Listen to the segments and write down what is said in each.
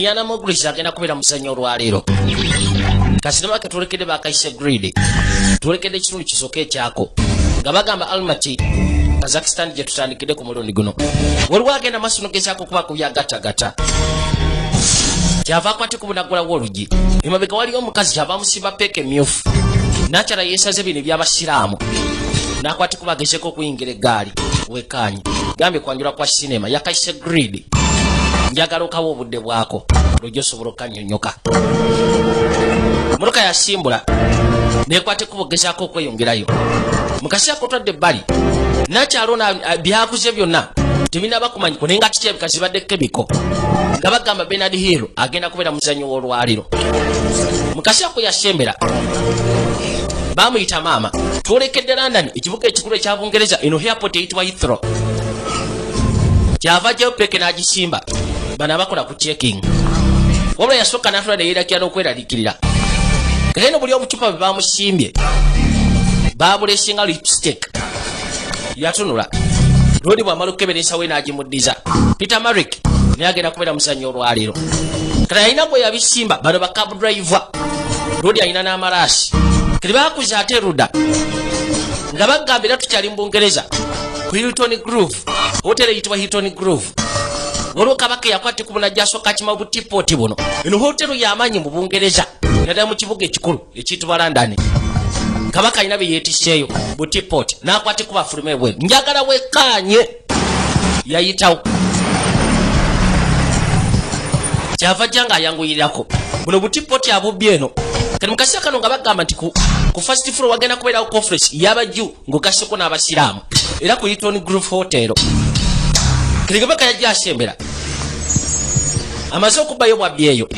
Diana Mogris agenda kubera muzanyo olwaleero. Kasitoma ke tulekedde bakayise grid. Tulekedde ekitundu kisoke ekyako. Nga bagamba Almaty Kazakhstan gye tutandikidde ku mulundi guno. Waliwo agenda maaso gezaako kuba ku byagattagatta. Kyava akwate ku bunagula w'olugi. Emabega waliyo omukazi kyava musiba peke myufu. Nakyala yeesaze bino eby'abasiraamu. N'akwate ku bagezeko okuyingira eggaali. Wekanye. Gambye kwanjula kwa sinema yakayise grid. Njagala okawo obudde bwako. Lojja osobola okanyonyoka. Mmotoka yasimbula. Nekwate ku bugezaako okweyongerayo. Mukasi akotwadde ebbali. Nakyalona byakuze byonna. Tebinaba kumanyi ko nenga kitebika zibadde kemiko. Nga bagamba Bernard Hill agenda kubeera muzanyo w'olwaliro. Mukasi ako yasembera. Bamuyita maama. Twolekedde London ekibuga ekikulu ekya Bungereza eno airport eyitibwa Heathrow. Kyava gyeyo peke n'agisimba. Bano abakola ku checking. Wabula yasooka n'atula ne yeerakira n'okweraliikirira. Kageno buli obucupa bwe bamusimbye. Baabulesinga lipstick. Yatunula. Lodi bw'amala okukebera ensawo n'agimuddiza. Peter Marrick naye agenda kubeera muzanyo olwaleero. Kale alina bwe yabisimba bano ba cab driver. Lodi alina n'amalaasi. Kale baakuza ate Ruda. Nga bagamba era tukyali mu Bungereza. Ku Hilton Grove. Hotel eyitibwa Hilton Grove. Waliwo Kabaka yakwate ku bunajjaso kakima butipooti buno. Eno hotelu y'amaanyi mu Bungereza. Naddala mu kibuga ekikulu ekiyitibwa London. Kabaka alina bye yeetisseeyo butipooti n'akwate ku bafulume ebweru. Njagala wekkaanye. Yayitawo. Kyava ajja ng'ayanguyirirako. Buno butipooti abubbi eno. Kati mu kaseera kano nga bagamba nti ku first floor wagenda kubeerawo conference y'abajju ng'ogasseko n'abasiraamu. Era ku Hilton Grove Hotel. Kabaka yajja asembera. Amaze okubbayo bwabbi eyo.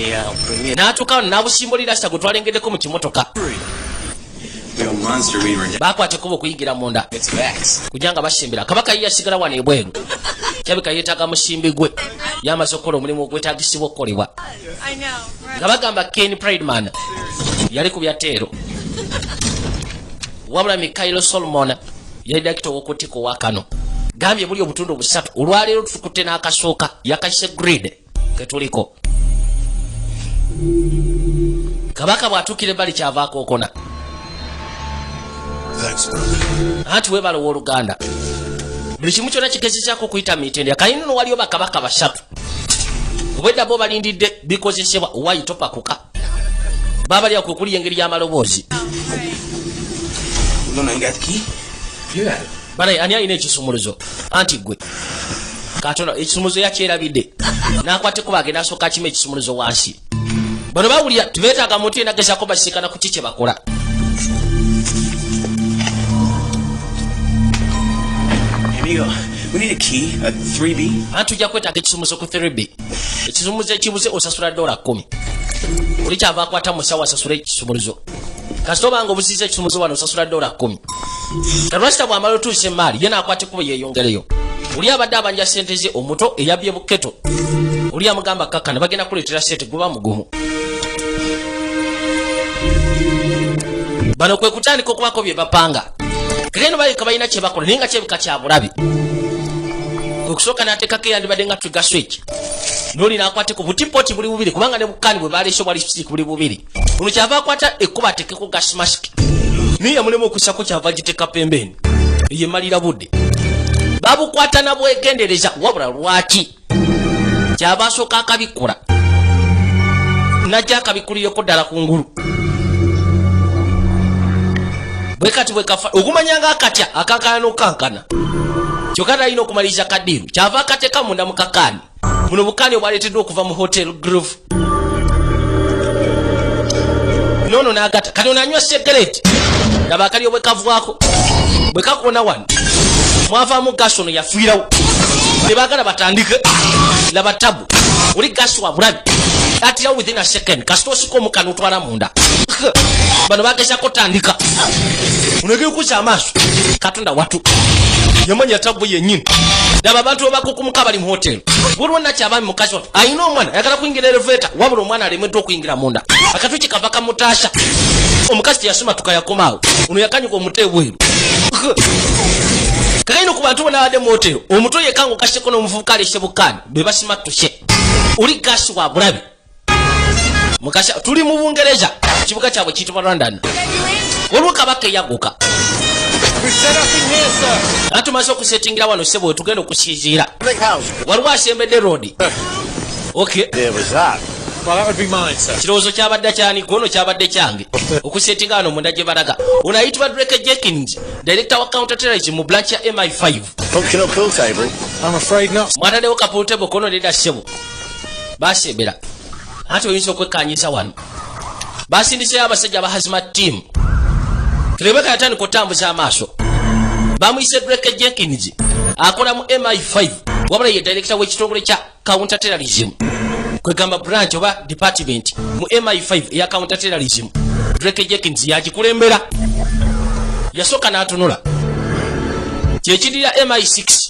N'atuuka n'abusimbulira sita gwe twalengeddeko mu kimotoka. Bakwate kuba okuyingira munda. Kujja nga basembera. Kabaka ye yasigala wano ebweru. Kyabika yeetaaga musimbi gwe. Yamaze okukola omulimu ogwetaagisibwa okukolebwa. Nga bagamba Ken Prideman yali ku byateero. Wabula Mikhailo Solomon yali dakita ow'okuttiko wa kano. Gambye buli obutundu busatu. Olwaleero tutukutte n'akasooka yakayise grid ketuliko. Kabaka bw'atuukira ebbali kyavaako okona. Anti weebala ow'Oluganda. Buli kimu kyonna kigezezaako okuyita mitendera. Kayini no waliyo bakabaka basatu. Obwedda bo balindidde bikozesebwa owayitopakuka. Babalya kwe kuli engeri y'amaloboozi. Bana ani alina ekisumuluzo anti gwe katono ekisumuluzo yakyerabidde n'akwate kuba agenda asooka kima ekisumuluzo wansi. Bano bawulira tubeetaaga muntu yenna agezaako basisikana ku kiki bakola. We need a key, a 3B. Anti ujja kwetaaga ekisumuluzo ku 3B. Ekisumuluzo ekibuze osasula $10. Buli kyava akwata musawo asasula ekisumuluzo. Kasita obanga obusiza ekisumuluzo wano osasula $10. Kalwasita bw'amala otuusa emmaali ye n'akwate kuba yeeyongereyo. Oli abadde abanja ssente ze omuto eyabbye buketo. Oli amugamba kakkana bagenda kuleetera ssente guba mugumu. Bano kwe kutandika okubako bye bapanga. Kageno baleka balina kye bakola naye nga kyebika kya bulabi. Okusooka n'ateekako eyandibadde nga trigger switch. N'oli n'akwate ku butipooti buli bubiri kubanga ne bukkaani bwe baleese bwa lipstick buli bubiri. Ono kyava akwata ekkuba ateekeko gas mask. Niye yamulema okusako kyava giteeka pembeni. Ye malira budde. Babukwata na bwegendereza wabula lwaki. Kyava asooka akabikula. Najja akabikulireko ddala kungulu. Bwekati bwekafa okumanyanga akatya akankana n'okankana. Kyokka alina okumaliriza kaddiiru. Kyava akateeka munda mu kakaani. Buno bukaani obwaleeteddwa okuva mu Hotel Grove. Nono n'agata. Kati onanywa segereti. Laba akalyo bwe kavwako. Bwe kakona wano. Mwavaamu gaasi ono yafiirawo. Ne baagala batandike. Laba tabu. Oli gaasi wa bulabi. Atirawo within a second. Kasita osika omukano otwala munda. Bano bagezaako tandika. Onogera okuza amaaso. Katonda watu. Yamanya tabu yennyini. Laba abantu abakukumuka bali mu hoteli. Waliwo nakyabami mukazi watu. Ayina omwana ayagala kuyingira elevator. Wabula omwana alemeddwa okuyingira munda. Akatwiki kava kamutaasa. Omukazi teyasoma tukayakomaawo. Ono yakanyuka omutwe bweru. Kagino ku bantu bonna abadde mu hoteli. Omutwe yekanga okasseko n'omuvubuka aleese bukaani. Be basimattuse. Oli gaasi wa bulabi. mukasha tuli mu Bungereza kibuga kyabwe kitwa London waliwo kabaka yaguka atumaze okusetingira wano sebo tugenda okusiizira waliwo asembedde road okay Well, that would be mine, sir. kirowoozo kyabadde kyani gono kyabadde kyange okusetinga wano munda gye balaga unaitwa Drake Jenkins director wa counterterrorism mu branch ya MI5 Functional pool table. I'm afraid not. mwataddewo ka pool table kono leda sebo basembera ate oyinza okwekkanyiza wano basindiseyo abasajja ba hazmat team Rebecca yatandika okutambuza amaaso bamuyise Drake Jenkins akola mu MI5 wabula ye director w'ekitongole kya counterterrorism kwegamba branch oba department mu MI5 eya counterterrorism Drake Jenkins yagikulembera yasooka n'atunula kyekidirira MI6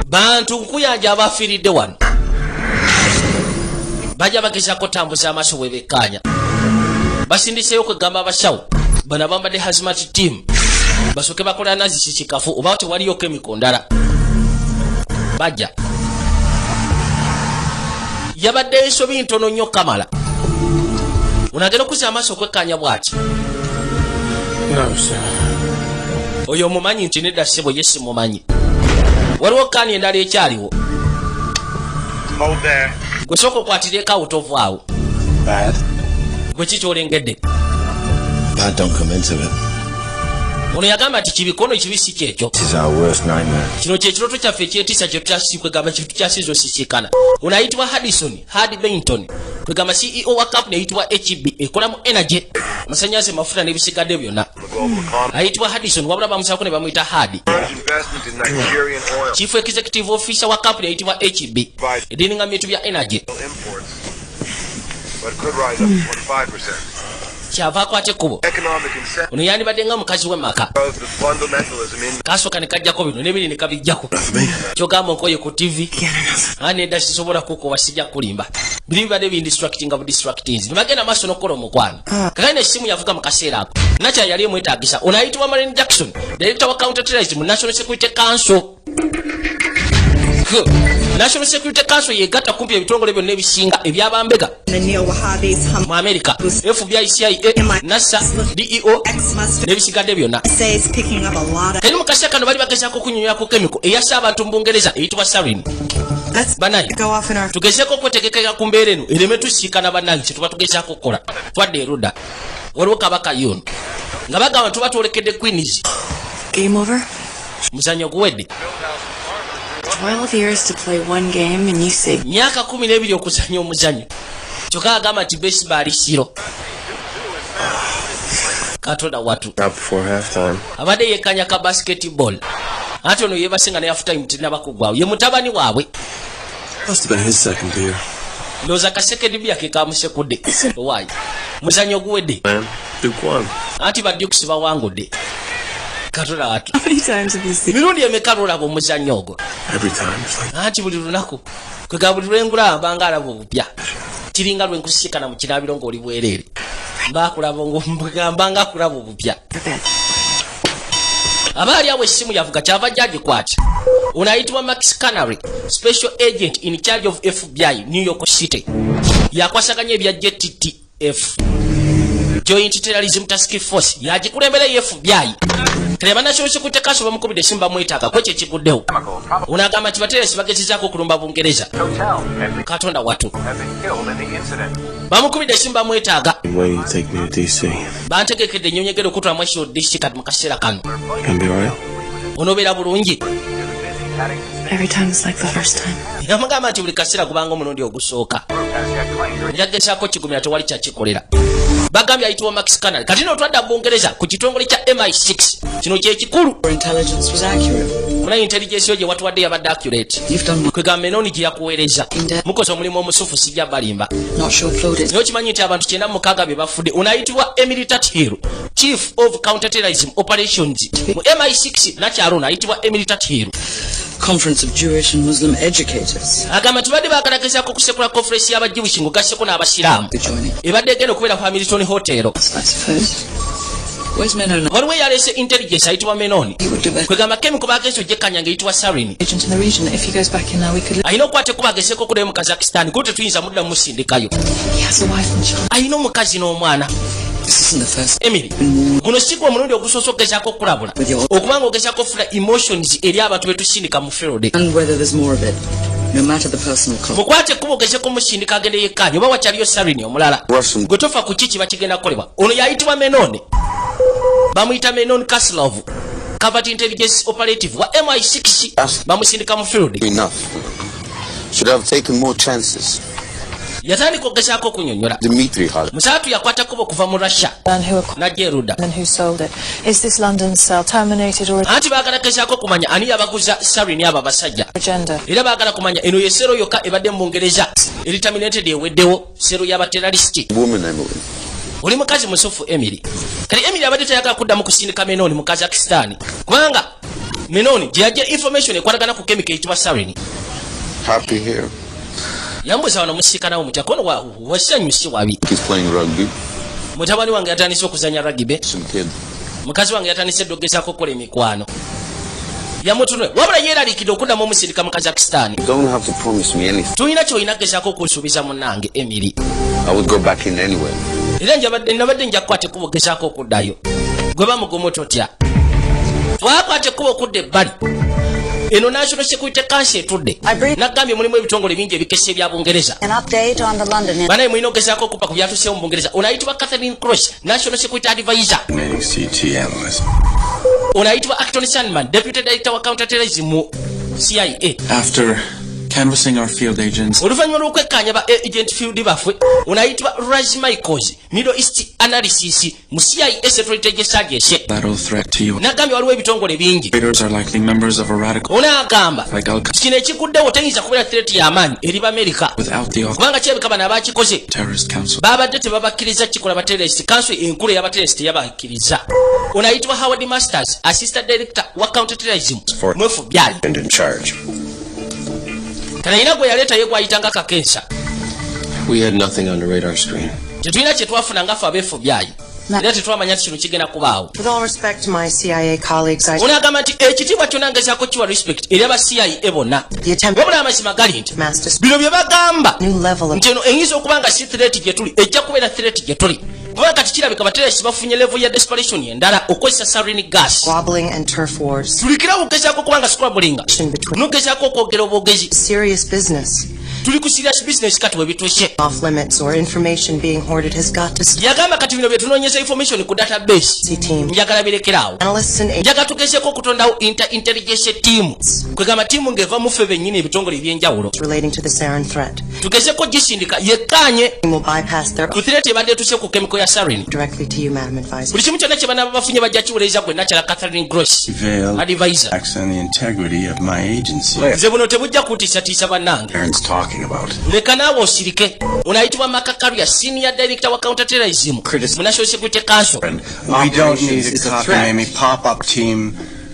bantu nkuyanja abafiiridde wano bajja bagezaako tambuza amaaso bwebekkaanya basindiseyo kwegamba abasawo bano abambadde hazmat team basooke bakola anazisi kikafu oba tewaliyo kemiko ndala bajja yabadde ensobi ntono nnyo kamala unagenda okuza amaaso okwekkaanya bw'ati No, sir. oyo omumanyi nti nedda ssebo ye simumanyi waliwo kkaani endala ekyaliwo Hold there. gwe sooka okwatireko awutovaawo Bad. gwe kikyolengedde Bad don't come into it. ono yagamba nti kibikono kibi si kyekyo This is our worst nightmare. kino kyekiroto kyaffe ekyetiisa kyetutasikwegamba kyetukyasiza osisiikana ono ayitibwa Hardison Hard Bainton kwegamba CEO wa company eyitibwa HB ekola mu energy amasannyalaze mafuta n'ebisigadde byonna ayitibwa Hardison wabula bamusaako ne bamuyita Hard Investment in Nigerian oil chief executive officer wa company eyitibwa HB edininga bintu bya energy imports, but could rise up to 25%. kyavaako ate ekkubo Economic incentive ono yandibadde nga mukazi w'emaka of the fundamentalism in kasooka ne kajjako bino n'ebiri ne kabijjako kyogamba nkoye ku TV nedda sisobola kukuba sijja kulimba biri bibadde bindistructinga budistructings nebagenda maaso n'okukola omukwano kakali n'essimu yavuga mu kaseera ako nakya yali emwetaagisa ono ayitibwa Marine Jackson director wa counterterrorism mu National Security Council National Security Council yegatta kumpi ebitongole byonna ebisinga ebyabambega mu America FBI CIA NASA DEO n'ebisigadde byonna kali mu kaseera kano bali bagezaako okunyonyola kemiko eyassa abantu mu Bungereza eyitibwa sarin banayi tugezeeko okwetegekera ku mbeera eno ereme tusiikana bannange kyetuba tugezaako okukola twadde erudda waliwo kabaka yono nga bagamba tuba twolekedde Queens Game over? muzannyo guwedde 12 years to play one game and you say myaka 12 okuzannya omuzannyo kyokka agamba nti baseball siro katonda watu Out before halftime. abadde yekkanya ka basketball ate ono yeebasenga ne halftime tinabakugwawo ye mutabani waabwe Must have been his second beer. ndowooza kasekedi bya ke kamusekudde waayi muzannyo guwedde Man, Duke won. anti badukisi bawangudde katonda watu how many times have you seen mirundi emeka lwolaba omuzannyo ogwo Every time. It's like, anti buli lunaku kwega buli lwengulaba nga alaba obupya kiringa lwenkusiikana mu kinaabiro ng'oli bwereere mbanga akulaba obupya abaali awo essimu yavuga kyava jagikwata ono ayitibwa Max Canary special agent in charge of FBI New York City yakwasaganya ebya JTF Joint Terrorism Task Force yagikulembera FBI Kaleba National Security Council bamukubidde essimu bamwetaaga kwekyo ekiguddewo unagamba nti bateresi bagezezaako okulumba Bungereza katonda watu bamukubidde essimu bamwetaaga way you take me to DC. bantegekedde ennyonyegero okutwala Marshall DC kati mu kaseera kano Gonna be alright? onobeera bulungi every time it's like the first time? yamugamba nti buli kaseera gubanga omulundi ogusooka yagezaako kigumira tewali kyakikolera bagambye ayitibwa Max Canary kati no twadda Bungereza ku kitongole kya MI6 kino kyekikulu Your intelligence was accurate. mulayi intelligence yo gye watuwadde yabadde accurate You've done kwegamba enooni gye yakuweereza mukoze omulimu omusufu sijja balimba not sure floated. naye okimanyi nti abantu 96 be bafudde onayitibwa Emily Tathiru chief of counterterrorism operations mu MI6 nakyalo onayitibwa Emily Tathiru Conference of Jewish and Muslim educators. agamba tubadde baagalagezaako okusekula conference y'abajibushi ng'ogasseko n'abasiraamu Joining ebadde egenda okubeera ku Hamilton Hotel us, I suppose. Where's Menon? waliwo yalese intelligence ayitibwa Menoni He would do better. kwegamba chemical bagenzi ogyekanyanga eyitibwa sarin Agent in the region. If he goes back in now, we could. ayina okukwata kuba ageseko kudayo mu Kazakhstan kuba tetuyinza mudda musindikayo He has a wife and child. ayina omukazi n'omwana This isn't the first. Emily guno sigwa omulundi ogusoose okugezaako okulabula okubanga ogezaako ofuna emotions eri abantu betusindika mu field And whether there's more of it, no matter the personal cost. mukwate kuba ogezeeko omusindika agende yekkaanya oba wakyaliyo sarin omulala gwe tofa ku ki kiba kigenda kukolebwa ono yayitibwa Menone bamuyita Menon Kaslov Covert Intelligence Operative wa MI6 bamusindika mu field Enough. Should have taken more chances. yatandika okugezaako okunyonnyola Dmitry had. musatu yakwata kuba okuva mu Russia And who najja eruda and who sold it? Is this London cell terminated or anti baagala gezaako kumanya ani yabaguza sarin abo abasajja agenda? era baagala kumanya eno ye sero yokka ebadde mu Bungereza eri terminated eweddewo sero y'abaterrorist Woman, Emily. oli mukazi musufu Emily kale Emily abadde tayagala kuddamu kusindika Menoni mu Kazakhstan kubanga Menoni gye yajja information ekwatagana ku chemical eyitibwa sarin Happy here. yambuza wano musiikanawo mutya kono wasanyusi wabi He's playing rugby. mutabani wange yatandise okuzanya ragibe Some kid. mukazi wange yatandise ddogezaako okukola emikwano yamutunwe wabula yeeraliikidde okuddamu omusindika mu Kazakhstan You don't have to promise me anything. tulina kyolina gezaako okunsuubiza munnange Emily I would go back in anyway. era nabadde nja kukwata ekkubo gezaako okuddayo gwe bamugumu totya twakwata ekkubo okudda ebbali eno National Security Council etudde naggambye mulimu ebitongole bingi ebikese ebya Bungereza An update on the London banaye mulina okugezaako okupa ku byatuseewo mu Bungereza ono ayitibwa Catherine Cross National Security Advisor CT analyst. ono ayitibwa Acton Sandman Deputy Director wa Counterterrorism mu CIA After canvassing our field agents, oluvannyuma lw'okwekkaanya ba agent field baffe ono ayitibwa Raz Michaels Middle East Analysis mu CIA Security Service lateral threat to you. n'agambye waliwo ebitongole bingi Raiders are likely members of a radical ono agamba like Al-Qaeda kino ekiguddewo teyinza kubeera threat y'amaanyi eri b'Amerika without the kubanga kirabika bano abakikoze terrorist council. babadde tebabakkiriza kikola baterrorist council enkulu ey'abaterrorist teyabakkiriza ono ayitibwa Howard Masters Assistant Director wa Counterterrorism mu FBI And in charge. kale ayina gwe yaleeta ye gwayitanga kakensa We had nothing on the radar screen. tetulina kye twafuna ngaffe abeefubyayi era tetwamanya nti kino kigenda kubaawo With all respect to my CIA colleagues, I ono agamba nti ekitiibwa kyonna ngezaako kiwa respect eri aba CIA bonna the attempt wabula amazima gali nti mass dis- bino bye bagamba new level of nti eno eyinza okuba nga si threat gye tuli ejja kubeera threat gye tuli kubanga kati kirabika bateresi bafunye level ya desperation endala okukozesa sarin gas squabbling and turf wars. tulikirawo okugezaako kubanga scrabbling Between nogezaako okwogera obwogezi serious business tuli ku serious business kati webituuse off limits or information being hoarded has got to stop. yagamba kati bino byetunoonyeza information ku database Team njagala birekeraawo analysts and agents njagala tugezeeko okutondawo intelligence team kwegamba tiimu ng'eva muffe bennyini ebitongole ebyenjawulo relating to the sarin threat. tugezeeko gisindika yekkaanye Team will bypass their ku threat ebadde etuse ku chemical ya sarin directly to you, Madam Advisor. buli kimu kyonna kye banaba bafunye bajja kiwuliriza gwe nakyala Catherine Gross Veil advisor acts on the integrity of my agency. nze buno tebujja kutiisatiisa bannange Aaron's talking about. leka naawe osirike ono ayitibwa Makakaria Senior Director wa Counterterrorism mu National Security Council We don't need a cockamamie pop-up team.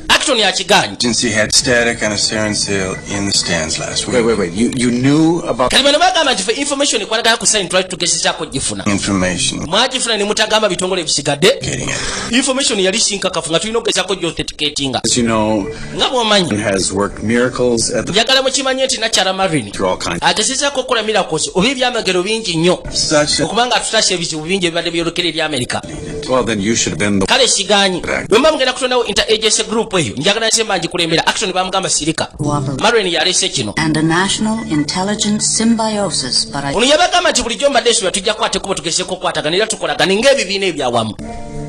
Acton yakigaanye Agency had static and a sarin sale in the stands last week. Wait. You knew about... kali bano bagamba nti fe information ekwatagana ku saini twali tugezezaako gifuna Information. mwagifuna ne mutagamba bitongole ebisigadde Getting it. information yali sinkakafu nga tulina okugezaako gy'authenticatinga As you know, nga bw'omanyi has worked miracles at the... njagala mukimanye nti nakyala Marin through all kinds. agezezaako okukola miracles oba ebyamagero bingi nnyo Such a okubanga atutasa ebizibu bingi ebibadde byolekera eri Amerika Well, then you should have been the... kale sigaanyi bwe mba mugenda kutondawo interagency group eyo njagala nze mbangikulembera Action bamugamba sirika Marin yaleese kino And a national intelligence symbiosis, but I ono yabagamba nti bulijjo mbadde esula tujja kukwata ekkubo tugezeeko okukwatagana era tukolagana ng'ebibiina ebyawamu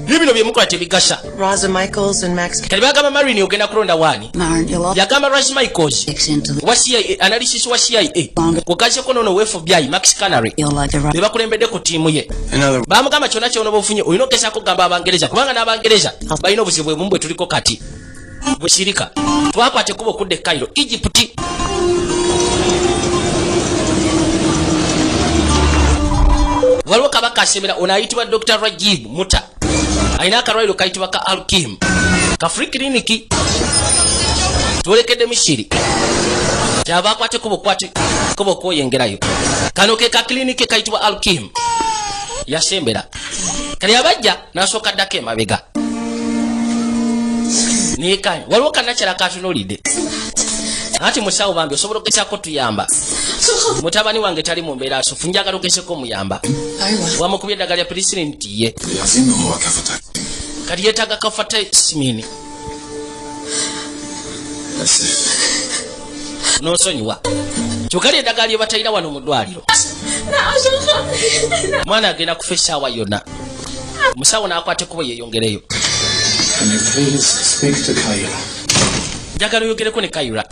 n'ebino bye mukola tebigasa Raza Michaels and Max kati bagamba Marin ogenda kulonda waani Marin, you'll all yagamba Raz Michaels fix into the wa CIA analysis wa CIA kugazeeko nono we FBI Max Canary you'll like the right be bakulembedde ku ttiimu ye in other bamugamba kyonna kyona bofunye olina okugezaako okugamba Abangereza kubanga n'Abangereza balina obuzibu bwe bumu bwe tuliko kati busirika twakwata ekkubo okudda e Cairo Egypt waliwo kabaka asemera ono ayitibwa Dr. Rajib Muta alina akalwaliro kayitibwa ka Al-Kim ka free clinic twolekedde Misiri kyava akwate kubo kwoyengerayo kano ke ka clinic kayitibwa Al-Kim yasembera kali abajja n'asooka ddako emabega nekanya waliwo kanakyala katunulidde ati musawo bambi osobola okugezako tuyamba mutabani wange tali mu mbeera asufu njagala ogezeko muyamba wamukubye eddagala lya penicillin tiye kati yeetaaga kafatesimini nosonyiwa kyokali eddagala lye batayira wano mu ddwaliro mwana agenda kufa essaawa yonna musawo n'akwate kubo yeeyongereyo njagala oyogereko ne Kayira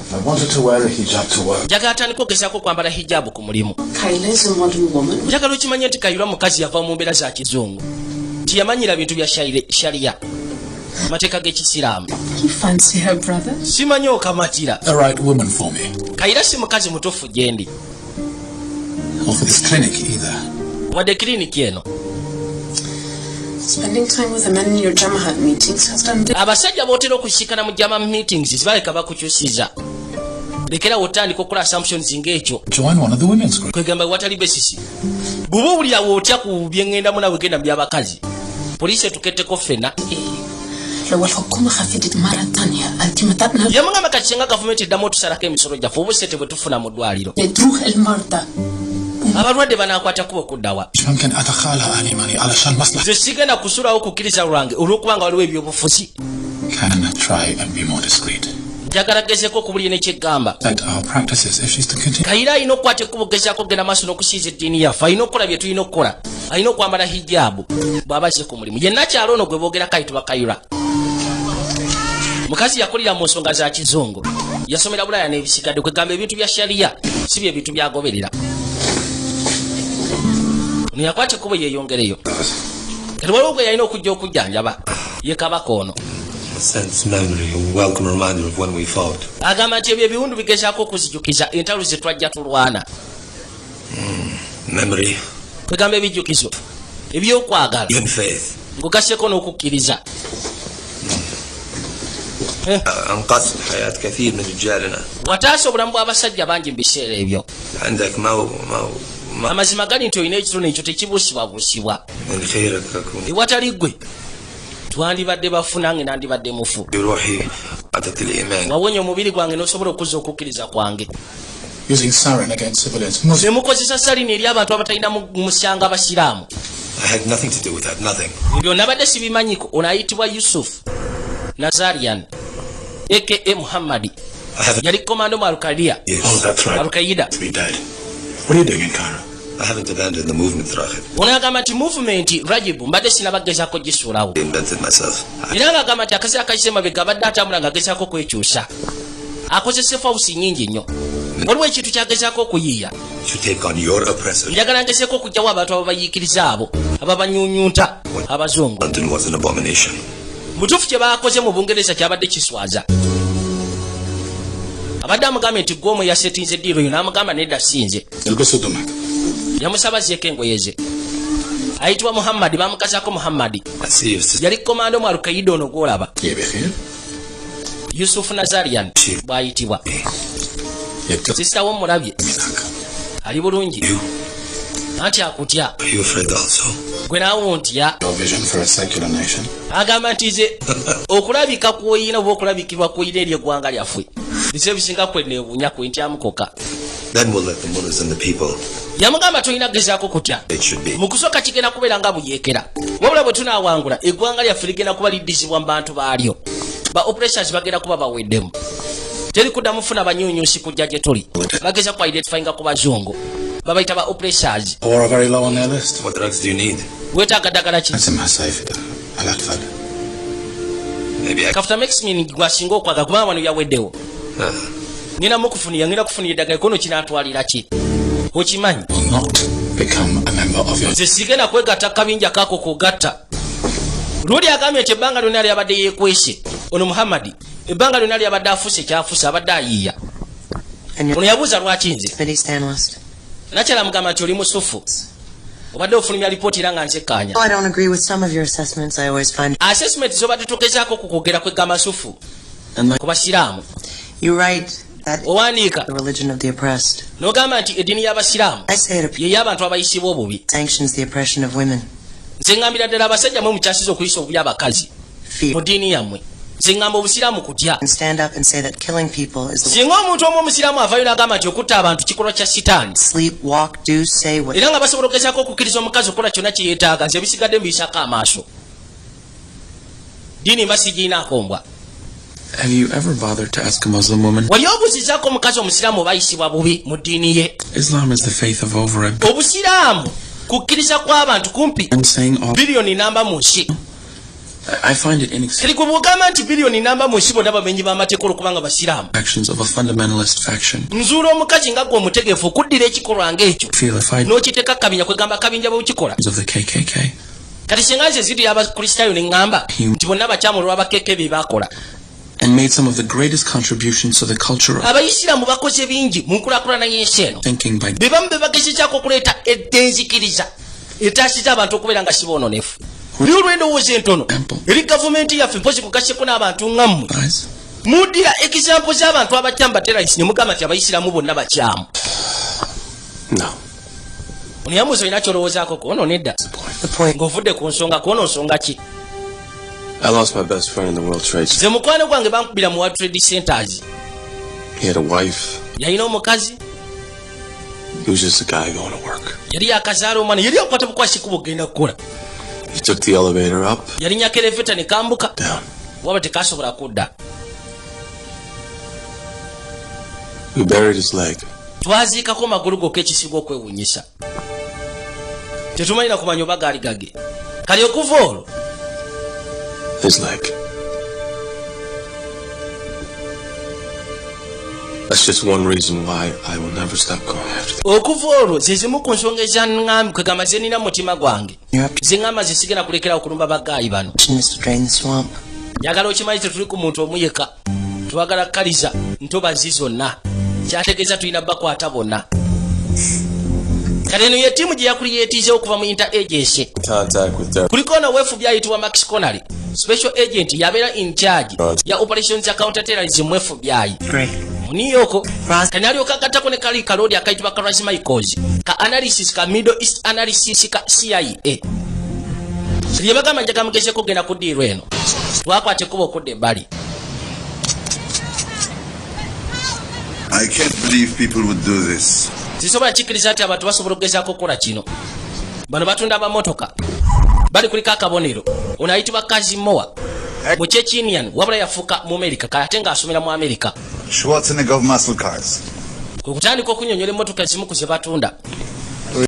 njagala atandika ogezaako kwambala hijabu ku mulimu njagala okimanye nti Kayira mukazi yava mu mbeera za kizungu tiyamanyira bintu bya shariya mateeka g'ekisiraamu simanyi okamatira Kayira si mukazi mutuufu gyendi wadde kiriniki eno abasajja bootera okukiikana mu jama meetings zibaleka bakukyusiza lekera wotandika okukola assumptions ng'ekyo kwegamba watali besisi bw'oba owulirawo otya ku byeŋŋendamu nawe genda mu byabakazi poliisi etuketteko ffenna yamugamba kati senga gavumenti eddamu otusalako emisolo gyaffe obusete bwe tufuna mu ddwaliro abalwadde banaakwata kuba okuddawa nze sigenda kusulawo kukkiriza lwange olw'okubanga waliwo ebyobufuzi njagala gezeko okubulye nekyeggamba Kayira alina okukwata ekkubo gezaako okugenda maaso n'okusiiza eddiini yaffe alina okukola bye tulina okukola alina okwambala hijabu bw'abazze ku mulimu yenna kyalo ono gwe boogera kayitibwa Kayira mukazi yakulira mu nsonga za kizungu yasomera Bulaya n'ebisigadde kwegamba ebintu bya shariya si bye bintu byagoberera ono yakwata ekkubo yeeyongereyo kati waliwo gwe yalina okujja okujjanjaba ye kabaka ono agamba nti ebyo ebiwundu bigezaako okuzijukiza entalo ze twajja tulwana kwegamba ebijjukizo ebyokwagala ngugaseko n'okukkiriza wataasa obulamu bw'abasajja bangi mu biseera ebyo amazima gali nti olina ekitone ekyo tekibuusibwabuusibwa ewatali gwe twandibadde bafu nange nandibadde mufu wawonya omubiri gwange n'osobola okuzza okukkiriza kwange nemukozesa salini eri abantu abatalina musyanga abasiraamu ebyo nabadde sibimanyiko ono ayitibwa Yusuf Nazarian aka Muhammadi yali komando mu Al-Qaeda. I haven't abandoned the movement, Ragib. Onagamba nti movement Ragib mbadde sinabagezako gisulawo. Invented myself. Era ngagamba nti akaseera kayise mabega badde atambula ng'agezaako kwekyusa. Akozesa fawusi nnyingi nnyo. Waliwo ekintu ky'agezaako okuyiiya. To take on your oppressor. Njagala ngezeeko okugyawo abantu ababayiikiriza abo ababanyuunyunta abazungu. London was an abomination. Mutuufu kye baakoze mu Bungereza kyabadde kiswaza. Abadde amugambye nti gwomu yasetinze eddiiro yo n'amugamba nedda sinze. Yamusaba zeeko engoye ze. Ayitibwa Muhammadi, bamukazako Muhammadi. Yali komando mu Al-Qaeda ono gw'olaba. Yusuf Nazarian bw'ayitibwa. Sisita wo mulabye. Ali bulungi. Anti akutya. Gwe naawe ontya. Agamba nti ze okulabika kw'oyina oba okulabikirwa kw'oyina eri eggwanga lyaffe. Bise bisinga kwenneewuunya kwe ntyamukoka. Then we'll let the mullahs and the people. Yamugamba tulina gezaako kutya. Mu kusooka kigenda kubeera nga buyeekera. Wabula bwe tunaawangula eggwanga lyaffe ligenda kuba liddizibwa mu bantu baalyo. Ba oppressors bagenda kuba baweddemu. Teri kuddamu funa banyuunyuusi kujja gye tuli. Bageza ku identifyinga ku bazungu. Babayita ba oppressors. Or are very low on their list. What drugs do you need? Weetaaga ddagala ki? That's in my safe. Al-Atfal. Maybe I... Kafuta Maxmin gwasinga okwaga kubanga wano yaweddewo. Nina mukufunira ngina kufunira eddagala kono kinaatwalira ki? Okimanyi? Nze sigenda kwegatta kabinja kako kugatta. Luli agambye nti ebbanga lyonna lyabadde yeekwese. Ono Muhammadi ebbanga lyonna lyabadde afuuse kyafuuse abadde ayiiya. Ono yabuuza lwaki nze. Nakyala mugamba nti oli musufu. Obadde ofulumya lipooti era nga nsekkaanya. Assessment z'obadde togezaako kukwogera kwegamba sufu ku basiraamu. Owandiika n'ogamba nti eddiini y'abasiraamu y'ey'abantu abayisibwa obubi. Nze ngambira ddala abasajja mwe mukyasiza okuyisa obubi abakazi mu ddiini yammwe. zingamba obusiraamu kutya And stand up and say that killing people is the singa omuntu omu omusiraamu avaayo n'agamba nti okutta abantu kikolwa kya sitaani sleep, walk, do, say what. era nga basobola okugezaako okukkiriza omukazi okukola kyonna kye yeetaaga nze ebisigadde mbiyisako amaaso diini mba sigiinaako mbwa. Have you ever bothered to ask a Muslim woman? wali obuuzizaako omukazi omusiraamu oba ayisibwa bubi mu ddiini ye? Islam is the faith of over a obusiraamu kukkiriza kw'abantu kumpi and saying all. biliyoni namba mu nsi. I find it inexcusable kiri gwe bw'ogamba nti biliyoni namba mu nsi bonna bamenyi b'amateeka olwokubanga basiraamu. actions of a fundamentalist faction. nzuula omukazi nga gwe omutegeefu okuddira ekikolwa ng'ekyo Feel if I n'okiteeka kabinja kwegamba kabinja bwe kikola. of the KKK. kati singa nze ziri abakristaayo ne ŋŋamba nti bonna bakyamu olw'abakeke be baakola. And made some of the greatest contributions to the culture of abayisiraamu bakoze bingi mu nkulaakulana y'ensi eno. thinking by be bamu be bagezezaako okuleeta eddenzikiriza etaasiza abantu okubeera nga siboononefu. oli olw'endowooza entono eri gavumenti yaffe mpozi kugasseko n'abantu ŋŋammwe eyes. muddira example z'abantu abakyamu baterrorist ne mugamba nti abayisiraamu bonna bakyamu. No. oniyamuuza olina kyolowoozaako koono nedda The point. ng'ovudde ku nsonga koono nsonga ki? I lost my best friend in the World Trade Center. nze mukwano gwange bankubira mu World Trade Centers. He had a wife. yalina omukazi He was just a guy going to work. yali yakazaala omwana yali akwata bukwasikuba ogenda kukola. He took the elevator up, yalinyako eleveta ne kambuka down. waba tekasobola kudda. We buried his leg. twaziikako magulu gokka ekisiga okwewunyisa. tetumanyira kumanya oba gaali gage. kali okuva olwo His leg. That's just one reason why I will never stop going after them. okuva olwo ze zimu ku nsonga ezaŋŋambi kwegamba ze nina mu mutima gwange zeŋŋamba zesigenda kulekera okulumba bagaayi bano. Is to drain the swamp. njagala okimanyi tetuli ku muntu omu yekka twagala kkaliza ntobazi zonna kyategeeza tulina bakwata bonna. kale eno ye ttiimu gye yakuliyeetiizewo okuva mu inter agency. Contact with them. kuliko ono weefu byayitibwa Max Connolly special agent yabeera in charge ya operations ya counter terrorism mu FBI mu New York. kani alyoka agattako ne kali kalodi akayitibwa ka Ras Michaels ka analysis ka Middle East analysis ka CIA. kiri bagamba njaga mugezeko genda kuddiirwa eno twakwate kuba okudda ebbali. I can't believe people would do this. sisobola kikkiriza nti abantu basobola okugezaako okukola kino. bano batunda amamotoka bali kuliko akabonero ono ayitibwa Kazimoa mu Chechenian wabula yafuuka mu America kayate ng'asomera mu America. Schwarzenegger of muscle cars. kwe kutandika okunyonyola emmotoka ezimu ku ze batunda.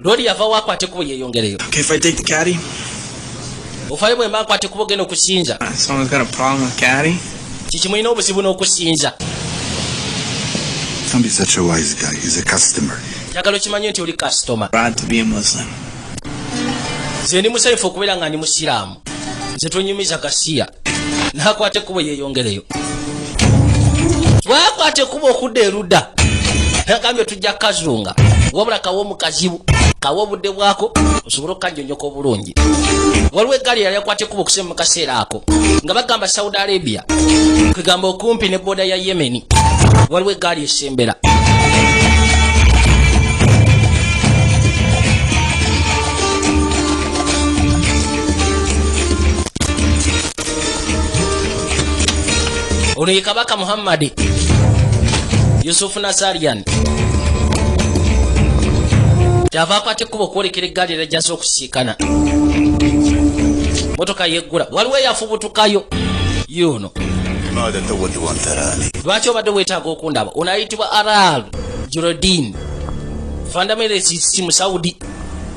loodi yava waakwate kubo yeeyongereyo. Okay, if I take the caddy? ofayo bwe mba nkwate kubo genda okusinza. Someone's got a problem with caddy? kikimulina obuzibu n'okusinza. Don't be such a wise guy. He's a customer. njagala okimanye nti oli kasitoma. Proud to be a Muslim. nze ndi musanyufu okubeera nga ndi musiraamu. nze tonyumiza gasiya n'akwate kubo yeeyongereyo. twakwate kubo okudda erudda agambye tujja kazunga wabula kawa omukazibu kawa obudde bwako osobole okukanjonyoka obulungi. waliwo eggaali yali yakwate kubo okusema mu kaseera ako nga bagamba Saudi Arabia kwegamba okumpi ne booda ya Yemeni waliwo eggaali esembera. ono ye kabaka Muhammad Yusuf Nazarian kyava akwate kuba okwolekera eggaali erajjaza okusiikana motoka yeggula waliwo eyafubutukayo yuno. lwaki obadde weetaaga okundaba? ono ayitibwa Aral Jurodin fundamentalist mu Saudi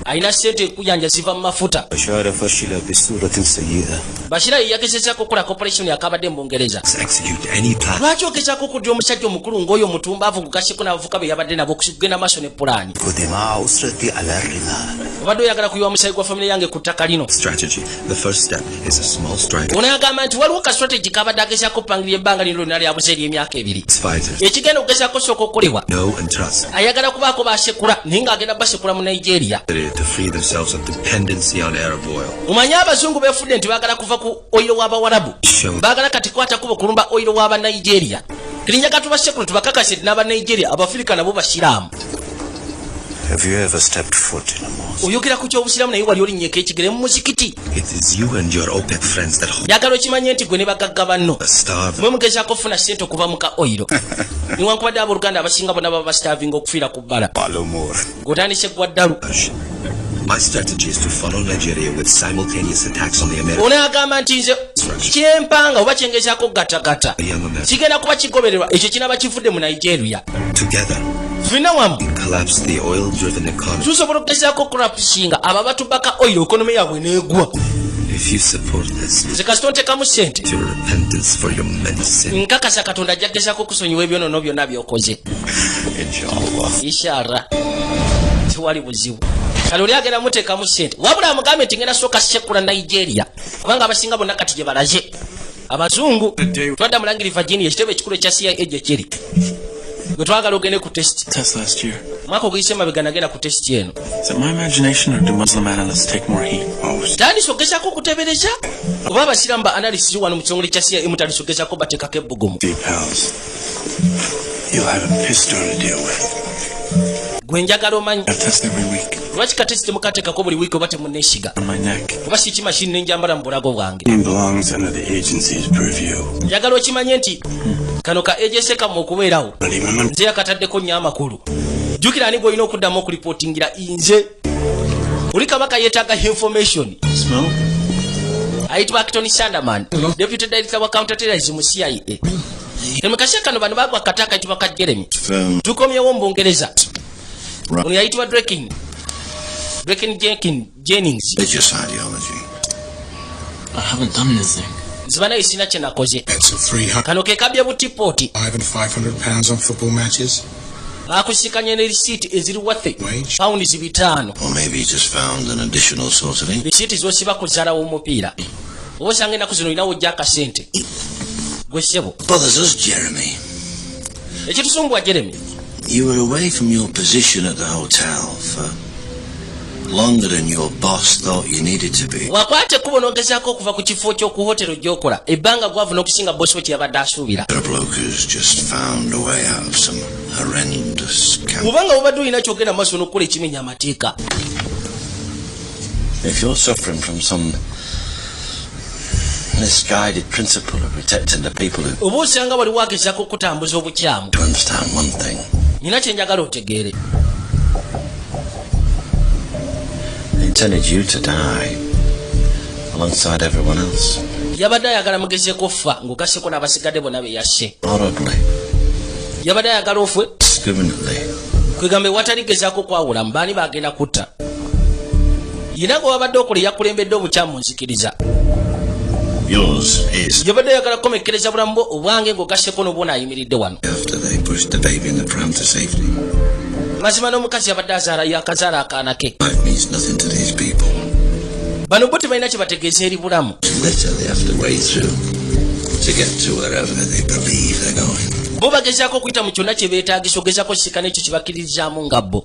alina ssente ekuyanja ziva mu mafuta. Bashira yagezezaako okukola corporation yakabadde mu Bungereza. lwaki ogezaako okuddya omusajja omukulu ng'oyo omutumbavu gugasseko n'abavuka be yabadde nabo okugenda maaso ne pulaani? obadde oyagala kuyiwa omusayi gwa famire yange ku ttaka lino. ono yagamba nti waliwo ka strategy kabadde agezaako okupangirira ebbanga lino lyonna lyabuze ery'emyaka 2 ekigenda okugezaako sooka okukolebwa ayagala kubaako basekula naye ng'agenda basekula mu Nigeria to free themselves of dependency on Arab oil. umanye abazungu befudde nti baagala kuva ku oilo w'abawarabu baagala kati kwata kuba okulumba oilo w'aba Nigeria. kirinja katuba sekulu tubakakase n'aba Nigeria Abafirika nabo basiraamu. Have you ever stepped foot in a mosque? oyogera ku ky'obusiraamu naye wali olinnyeko ekigere mu muzikiti. It is you and your OPEC friends that hold njagala okimanye nti gwe ne bagagga banno starve. mwe mugezaako okufuna ssente okuva mu ka oyiro niwankubadde abooluganda abasinga bonna baba basitavinga okufiira ku bbala ng'otandise gwa ddalu. My strategy is to follow Nigeria with simultaneous attacks on the Americans. Onagamba nti nze kyempanga oba kyengezaako gatagata kigenda kuba kigobererwa ekyo kinaba kivudde mu Nigeria. Together, tulina wamu collapse the oil-driven economy. tusobola okugezaako okulapusinga abo abatubaka oil ekonomi yaabwe neegwa. If you support this, nze kasita ontekamu ssente your repentance for your many sins. nkakasa katonda ajja kugezaako okusonyiwa ebyonono byonna by'okoze. Inshallah tewali buzibu. kale oli agenda muteekamu ssente wabula amugambe nti ngenda sooka sekula Nigeria kubanga abasinga bonna kati gye balaze abazungu. twadda mulangiri Virginia ekitebe ekikulu ekya CIA gye kiri gwe twagala ogende ku test last year. mwaka oguyise emabega nagenda ku test eno. Is it my imagination or do Muslim analysts take more heat? tandise ogezaako okutebereza oba abasiraamu ba analysis wano mu kitongole kya CIA mutandise ogezaako bateekako ebbugumu. You'll have a pistol to deal with. gwe njagala omanyi Test every week lwaki katesite mukateekako buli wiiki oba temunneesiga on my neck. oba si kimashini nenjambala mu bulago bwange. It belongs under the agency's purview. njagala okimanye nti kano ka agency kamu okubeerawo nze yakataddeko nnyo amakulu. jjukira ani gw'olina okuddamu okuripootingira nze. oli kabaka yeetaaga information. ayitibwa Acton Sanderman deputy director wa counterterrorism mu CIA. emukasya kano bano bagwa kata akayitibwa ka Jeremy. tukomyewo mu Bungereza. ono yayitibwa Draken Jennings. Religious ideology. I haven't done anything. nziba naye sina kye nakoze. Bets of 300 kano ke kabye butipooti and £500 on football matches. bakusikanye ne risiiti eziri wathe pounds 5. Or maybe you just found an additional source of income. risiiti zosiba ku zaalawo omupiira oba osanga ennaku zino olinawo ojja akasente gwe ssebo. Bothers us, Jeremy. ekitusumbwa Jeremy You were away from your position at the hotel for longer than your boss thought you needed to be. wakwate kuba n'ogezaako okuva ku kifo ky'oku hotero gy'okola ebbanga gwavu n'okusinga bosi we kye yabadde asuubira. The brokers just found a way out of some horrendous camp. bw'obanga bubadde olina kyogenda mu maaso n'okukola ekimenya amateeka. If you're suffering from some misguided principle of protecting the people who oba osanga waliwo agezaako okutambuza obukyamu. to understand one thing. nina kye njagala otegeere. They intended you to die alongside everyone else. yabadde ayagala mugezeeko ffa ng'ogasseko n'abasigadde bonna be yasse. Horribly, yabadde ayagala ofwe discriminately. kwegamba ewatali gezaako kwawulamu baani bagenda kutta. yina gwe wabadde okola yakulembedde obukyamu mu nzikiriza. Yours is yabadde ayagala kukomekkereza bulamu bwo obwange ng'ogasseko n'obwona ayimiridde wano. after they pushed the baby in the pram to safety. mazima n'omukazi yabadde yakazaala akaana ke. Life means nothing to these people. bano bo tebalina kye bategeeza eri bulamu. Later they have to wade through to get to wherever they believe they're going. bo bagezaako okuyita mu kyonna kye beetaagisa ogezaako kisika n'ekyo kye bakkiririzaamu nga bo.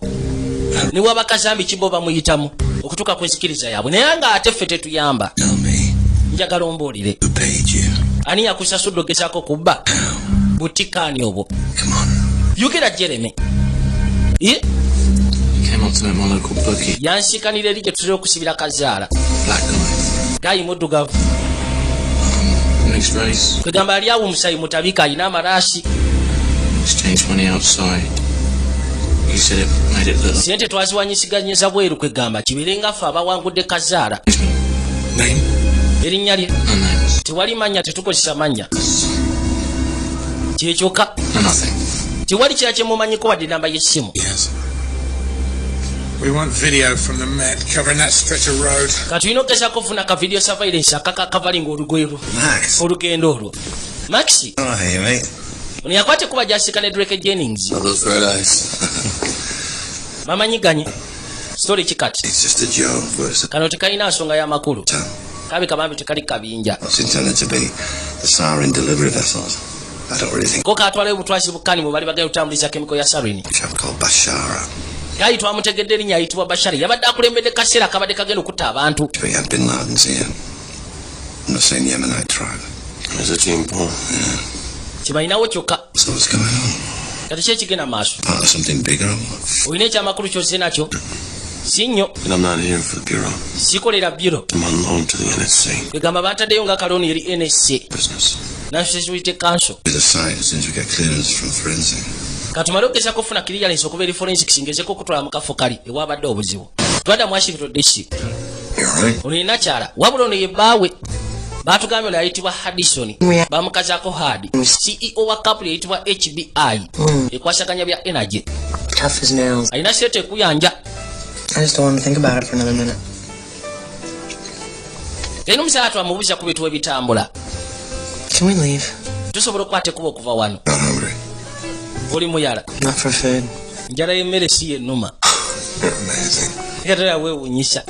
ne waba kazambi ki bo bamuyitamu okutuuka ku nzikiriza yaabwe naye nga ate ffe tetuyamba. Tell me, njagala ombuulire who paid you? ani yakusasudde ogezaako kubba butikaani obwo. Come on. yogera Jeremy. He came up to me in my local bookie. yansiikanira eri gye tutera okusibira kazaala. Black guy. gayi muddugavu. Mixed race. kwegamba ali awo omusayi mutabika alina amalaasi. Exchanged money outside. He said it made it little. sente twaziwanyisiganyeza bweru kwegamba kibeerenga ffe abawangudde kazaala. Name? erinnya lye No names. tewali mannya tetukozesa mannya kyekyoka. No nothing. tewali kira kyemumanyiko wadde namba y'essimu. Yes. We want video from the Met covering that stretch of road. katulina okugezaako okufuna ka video surveillance akakavalinga olugwero Max. olugendo olwo. Maxi Oh, hey, mate. ono yakwate kuba gyasika ne Drake Jennings. Not those red eyes. bamanyiganye story kikati It's just a joke. What's kano tekalina nsonga y'amakulu it? kabe kabambi tekali kabinja What's intended to be the sarin delivery vessels? I don't really think ko katwala obutwazi bukkani mu bali bagenda okutambuliza kemiko ya sarini. a chap called Bashara. gayi twamutegedde erinnya ayitibwa Bashari yabadde akulembedde kaseera akabadde kagenda okutta abantu. We had Bin Laden's here. I'm the same Yemenite tribe. There's a team, Paul. Yeah. kibalinawo kyokka So what's going on? kati kye kigenda maaso Part of something bigger? olina ekyamakulu kyozze nakyo si nnyo And I'm not here for the Bureau. sikolera biro I'm on loan to the NSC. begamba bantaddeyo nga kalooni eri NSC Business. National Security Council With a site as soon as we get clearance from forensic. katumale okugezako okufuna clearance okuva eri forensics ngezeko okutwala mu kafo kali ewabadde obuzibu twada mu Washington DC olina kyala wabula ono ye bbaawe baatugambye ono yayitibwa Haddison bamukazaako Hadi CEO wa kapuli yayitibwa HBI ekwasaganya bya energy Tough as nails. alina sente ekuyanja I just don't want to think about it for another minute. talina omusaala twamubuuza ku bitu ebitambula Can we leave? tusobola okukwata ekuba okuva wano Not hungry. oli muyala Not for food. njala y'emmere si yennuma You're amazing. era weewuunyisa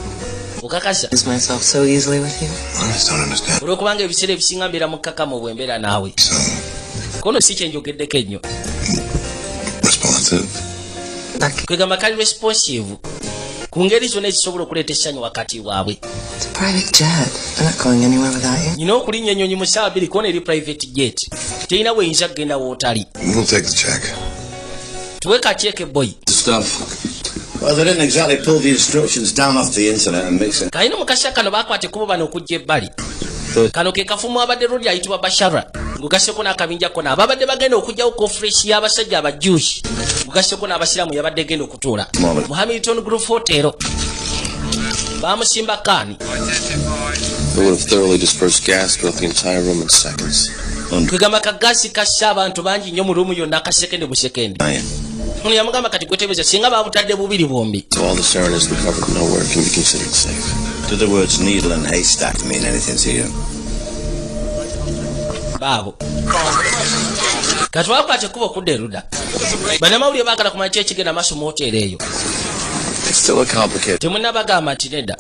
okakasa Lose myself so easily with you. I just don't understand. olwokubanga ebiseera ebisinga mbeera mu kkakamo bwe mbeera naawe So kono si kyenjogeddeko ennyo responsive. kwegamba kali responsive ku ngeri zonna ezisobola okuleeta essanyu wakati waabwe It's a private jet. I'm not going anywhere without you. nyina okulinnya ennyonyi mu ssaawa bbiri koona eri private jet terina bweyinza kugenda wootali We'll take the check. tuwe kaceeke boy The stuff. Well, they didn't exactly pull the instructions down off the internet and mix it. kalina mu kaseera kano baakwata ekubo bano okujja ebbali kano ke kafumu abadde rodi ayitibwa Bashara ngugaseko n'akabinja kona ababadde bagenda okugyawo conference y'abasajja abajuusi ngugaseko n'abasiraamu yabadde genda okutuula mu Hamilton Group Hotel baamusimba kaani They would have thoroughly dispersed gas throughout the entire room in seconds. kwegamba kagaasi kasse abantu bangi nnyo mu ruumu yonna akasekende busekende ono yamugamba kati gwetebeza singa baabutadde bubiri bombi So all the sarin is recovered nowhere can be considered safe. Do the words needle and haystack mean anything to you? baabo kati bakwata ekuba okudda erudda bannamawulire baagala kumanya ki ekigenda maaso mu hoteeri eyo It's still a complicated. temunnabagamba nti nedda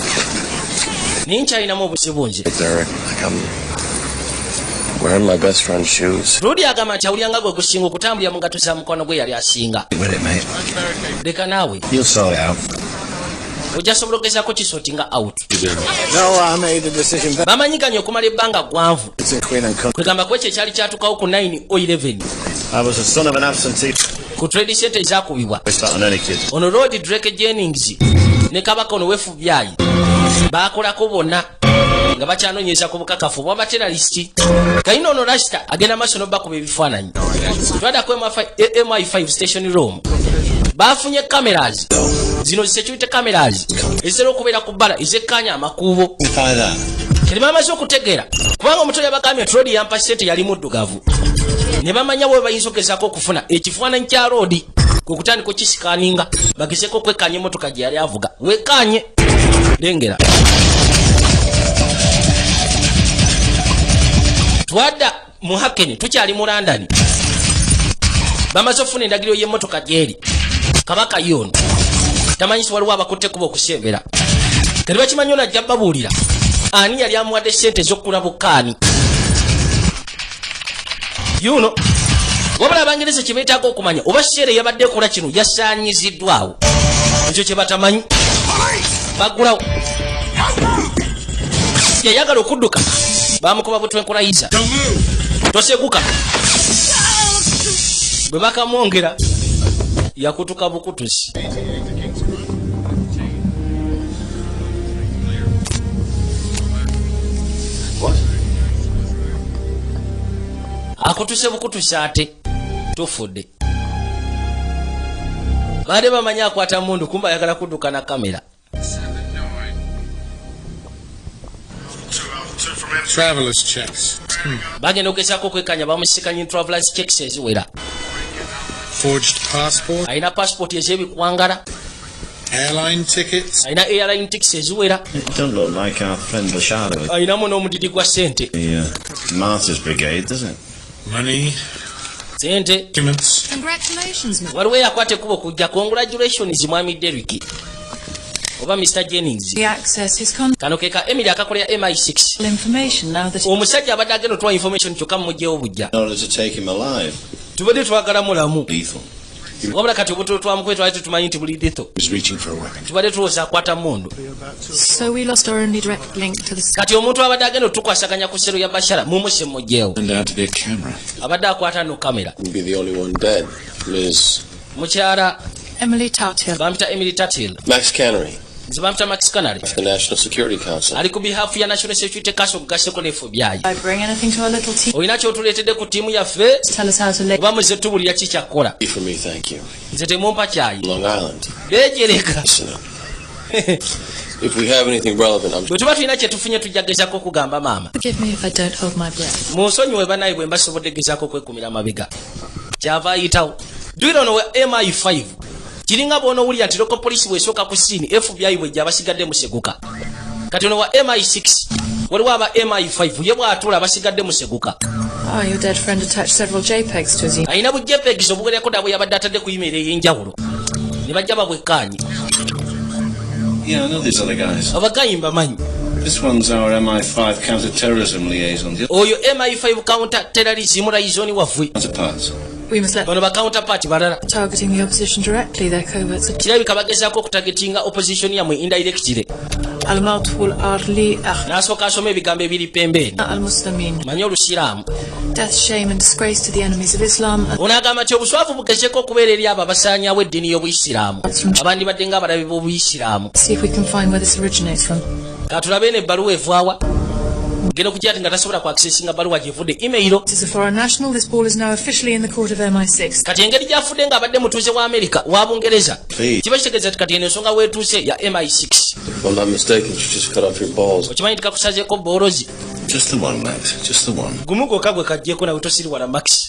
naye nkyalinamu obuzibu nze Derek, like I'm wearing my best friend's shoes. rudi agamba nti awulyanga gwe gusinga okutambulira mu ngato za mukwano gwe yali asinga With it, mate. leka naawe You'll sort it out. ojja sobola ogezaako kisotinga out No, I made the decision. bamanyiganye okumala ebbanga gwanvu It's in Queen and Country. kwegamba ku ekyo ekyali kyatukawo ku 9/11 I was the son of an absentee. ku trade center ezakubibwa It's not on any kid. ono Lord Drake Jennings ne kabaka ono w'FBI baakolako bonna nga bakyanoonyeza ku bukakafu bwa materialist kayina ono Rasta agenda maaso n'obakuba ebifaananyi twaddako MI5 station room baafunye cameras zino security cameras ezitera okubeera ku bbala ezekkaanya amakubo kati bamaze okutegeera kubanga omutwe yabagambye nti roodi yampa sente yali muddugavu ne bamanya bwe bayinza okugezaako okufuna ekifaananyi kya roodi kwe kutandika okisikaninga bagezeeko okwekkaanya emmotoka gye yali avuga wekkaanye lengera twadda mu Hackney tukyali mu London bamaze okufuna endagiro y'emmotoka gyeri kabaka yono tamanyisi waliwo abakutte kuba okusembera kati bakimanyi ono ajja babuulira ani yali amuwadde sente ez'okukula bukaani yuno wabula abangereza kye beetaaga okumanya oba seera yabadde ekola kino yasaanyiziddwawo ekyo kye batamanyi bagulawo yayagala okudduka bamukuba butwenkulayiza toseguka bwe bakamwongera yakutuka bukutusi akutuse bukutusi ate tufudde baade bamanyi akwata mundu kumba ayagala kudduka na kamera Travelers checks. bagenda okugezaako okwekanya bamusikanye travelers checks eziwera Forged passport. alina passport ez'ebikwangala Airline tickets. alina airline tickets eziwera It don't look like our friend Bashara. alinamu n'omudidi gwa sente The Martyrs Brigade, does it? Money. sente Documents. Congratulations, Mr. waliwo eyakwata ekuba okujja congratulations mwami Derrick oba Mr. Jennings The access his contact kano ke ka Emily akakolera MI6 information now that omusajja abadde agenda otwa information kyokka mumugyewo bujja In order to take him alive. tubadde twagala mulamu Lethal. wabula kati obuto twamukwe twali tumanyi nti buli ditho He's reaching for a weapon. tubadde tulowooza akwata mundu So we lost our only direct link to the kati omuntu abadde agenda otukwasaganya ku ssero ya bashara mumuse mujjeewo Turned out to be a camera. abadde akwata no kamera You'd be the only one dead. Ms. mukyala Emily Tautill. bampita Emily Tatil Max Cannery, nze bampita Max Canary the National Security Council. ali ku behalf ya National Security Council okugaseko n'efo byayo I bring anything to our little team. olina kyotuleetedde ku ttiimu yaffe Tell us how to lay. oba muze tubulira ki kyakkola For me, thank you. nze temumpa kyayi Long Island. beegereka Listen up. If we have anything relevant, I'm bwe tuba tulina kye tufunye tujja gezaako okugamba maama Forgive me if I don't hold my breath. munsonyiwe banaye bwe mbasobodde gezaako okwekumira amabega kyava ayitawo dwira ono wa MI5 kiringa bw'onoowulira nti local police bw'esooka ku siini FBI bw'ejja abasigadde museguka kati ono wa MI6 waliwo aba MI5 ye bw'atuula abasigadde museguka Oh, your dead friend attached several JPEGs to his email. alina bu JPEGs obugerako ddabwe yabadde atadde ku email ey'enjawulo ne bajja babwekkaanyi Yeah, I know these other guys. abagayi mbamanyi This one's our MI5 counter-terrorism liaison. The oyo MI5 counter terrorism liaison waffe counterparts. We must let bano ba counterpart balala targeting the opposition directly. Their coverts are kirabika bagezaako okutagetinga opposition yamwe indirectly Al-Mawtul Arli n'asooka asoma ebigambo ebiri pembeeni Al-Muslimin. manyi olusiraamu Death, shame and disgrace to the enemies of Islam. ono agamba nti obuswavu bugezeeko okubeera eri abo abasaanyawo eddiini y'obuyisiraamu abandibadde nga abalabi b'obuyisiraamu See if we can find where this originates from. katulabe n'ebbaluwa evaawa genda okujja ati nga tasobola kuakisesinga baluwa gyevudde emailo This is a foreign national. This ball is now officially in the court of MI6. kati engeri gyafudde ng'abadde mutuuze wa Amerika wa Bungereza kiba kitegeeza nti kati eno ensonga weetuuse ya MI6 If I'm not mistaken, you just cut off your balls. okimanyi nti kakusazeeko boolozi Just the one, Max. Just the one. gumu gwokka gwe kajjeeko nawe tosiri wala max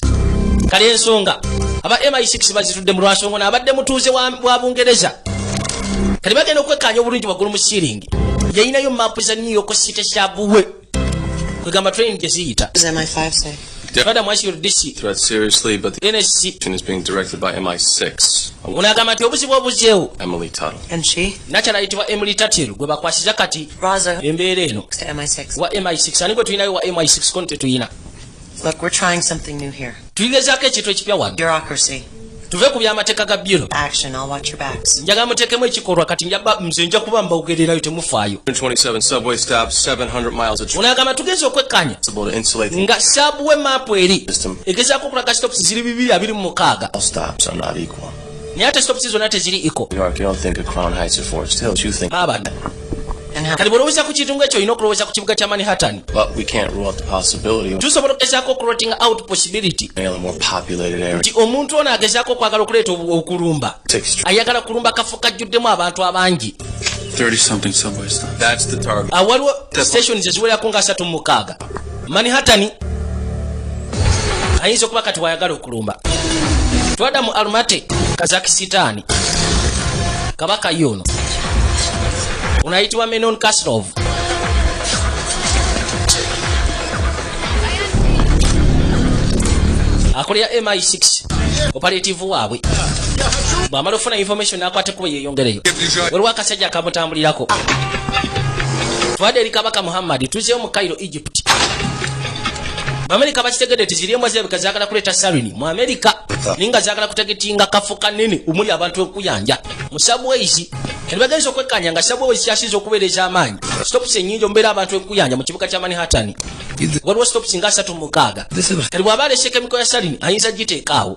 kale ensonga aba MI6 bazitudde mu lwansonga n'abadde mutuuze wa Bungereza kati bagenda okwekkaanya obulungi waggulu mu siringi yayinayo maapu za New York City kyabuwe kwegamba training gye ziyita MI5 say? Madam Washington DC Threat seriously, but the NSC action is being directed by MI6. ono agamba nti obuzibu obuzeewo Emily Tuttle. And she? nakyala ayitibwa Emily Tatil gwe bakwasiza kati Raza embeera eno to MI6. wa MI6 ani gwe tulinayo wa MI6 konti tetuyina Look, we're trying something new here. tuyigezaako ekintu ekipya wano Bureaucracy. tuve ku byamateeka ga byero Action. I'll watch your backs. njagala muteekemu ekikolwa kati nze nja kuba mbawogererayo temufaayo 127 subway stops, 700 miles of ono agamba tugenza okwekkaanya to insulate the nga saabuwe maapu eri system. egezaako okulaga stops ziri 226 All stops are not equal. naye ate stops zonna teziri iko New York, you don't think of Crown Heights or Forest Hills, you think. abana And how? kati bw'olowooza ku kintu ng'ekyo olina okulowooza ku kibuga kya Manhattan But we can't rule out the possibility of tusobola okugezaako okurooting out possibility a more populated area. nti omuntu ono agezaako okwagala okuleeta okulumba ayagala kulumba kafo kajjuddemu abantu abangi 30-something subway stops. That's the target. waliwo stations eziwerako nga 36 Manhattan ayinza okuba kati wayagala okulumba twada mu Almaty Kazakistani kabaka yono unayitibwa Menon Kasrov akolera MI6 operative waabwe bw'amala ofuna information n'akwate kuba yeeyongereyo waliwo akasajja akamutambulirako twadde eri kabaka Muhammad tuzeeyo mu Cairo Egypt Amerika bakitegedde nti ziri embwa zirabika zaagala kuleeta sarini mu Amerika ninga zaagala kutegetinga kafo kanene omuli abantu enkuyanja mu subways kati bagenza okwekkaanya nga subways kyasiza okubeereza amaanyi stops ennyingi omubeera abantu enkuyanja mu kibuga kya Manhattan waliwo stops nga 36 kati bw'aba alese kemiko ya sarini ayinza giteekaawo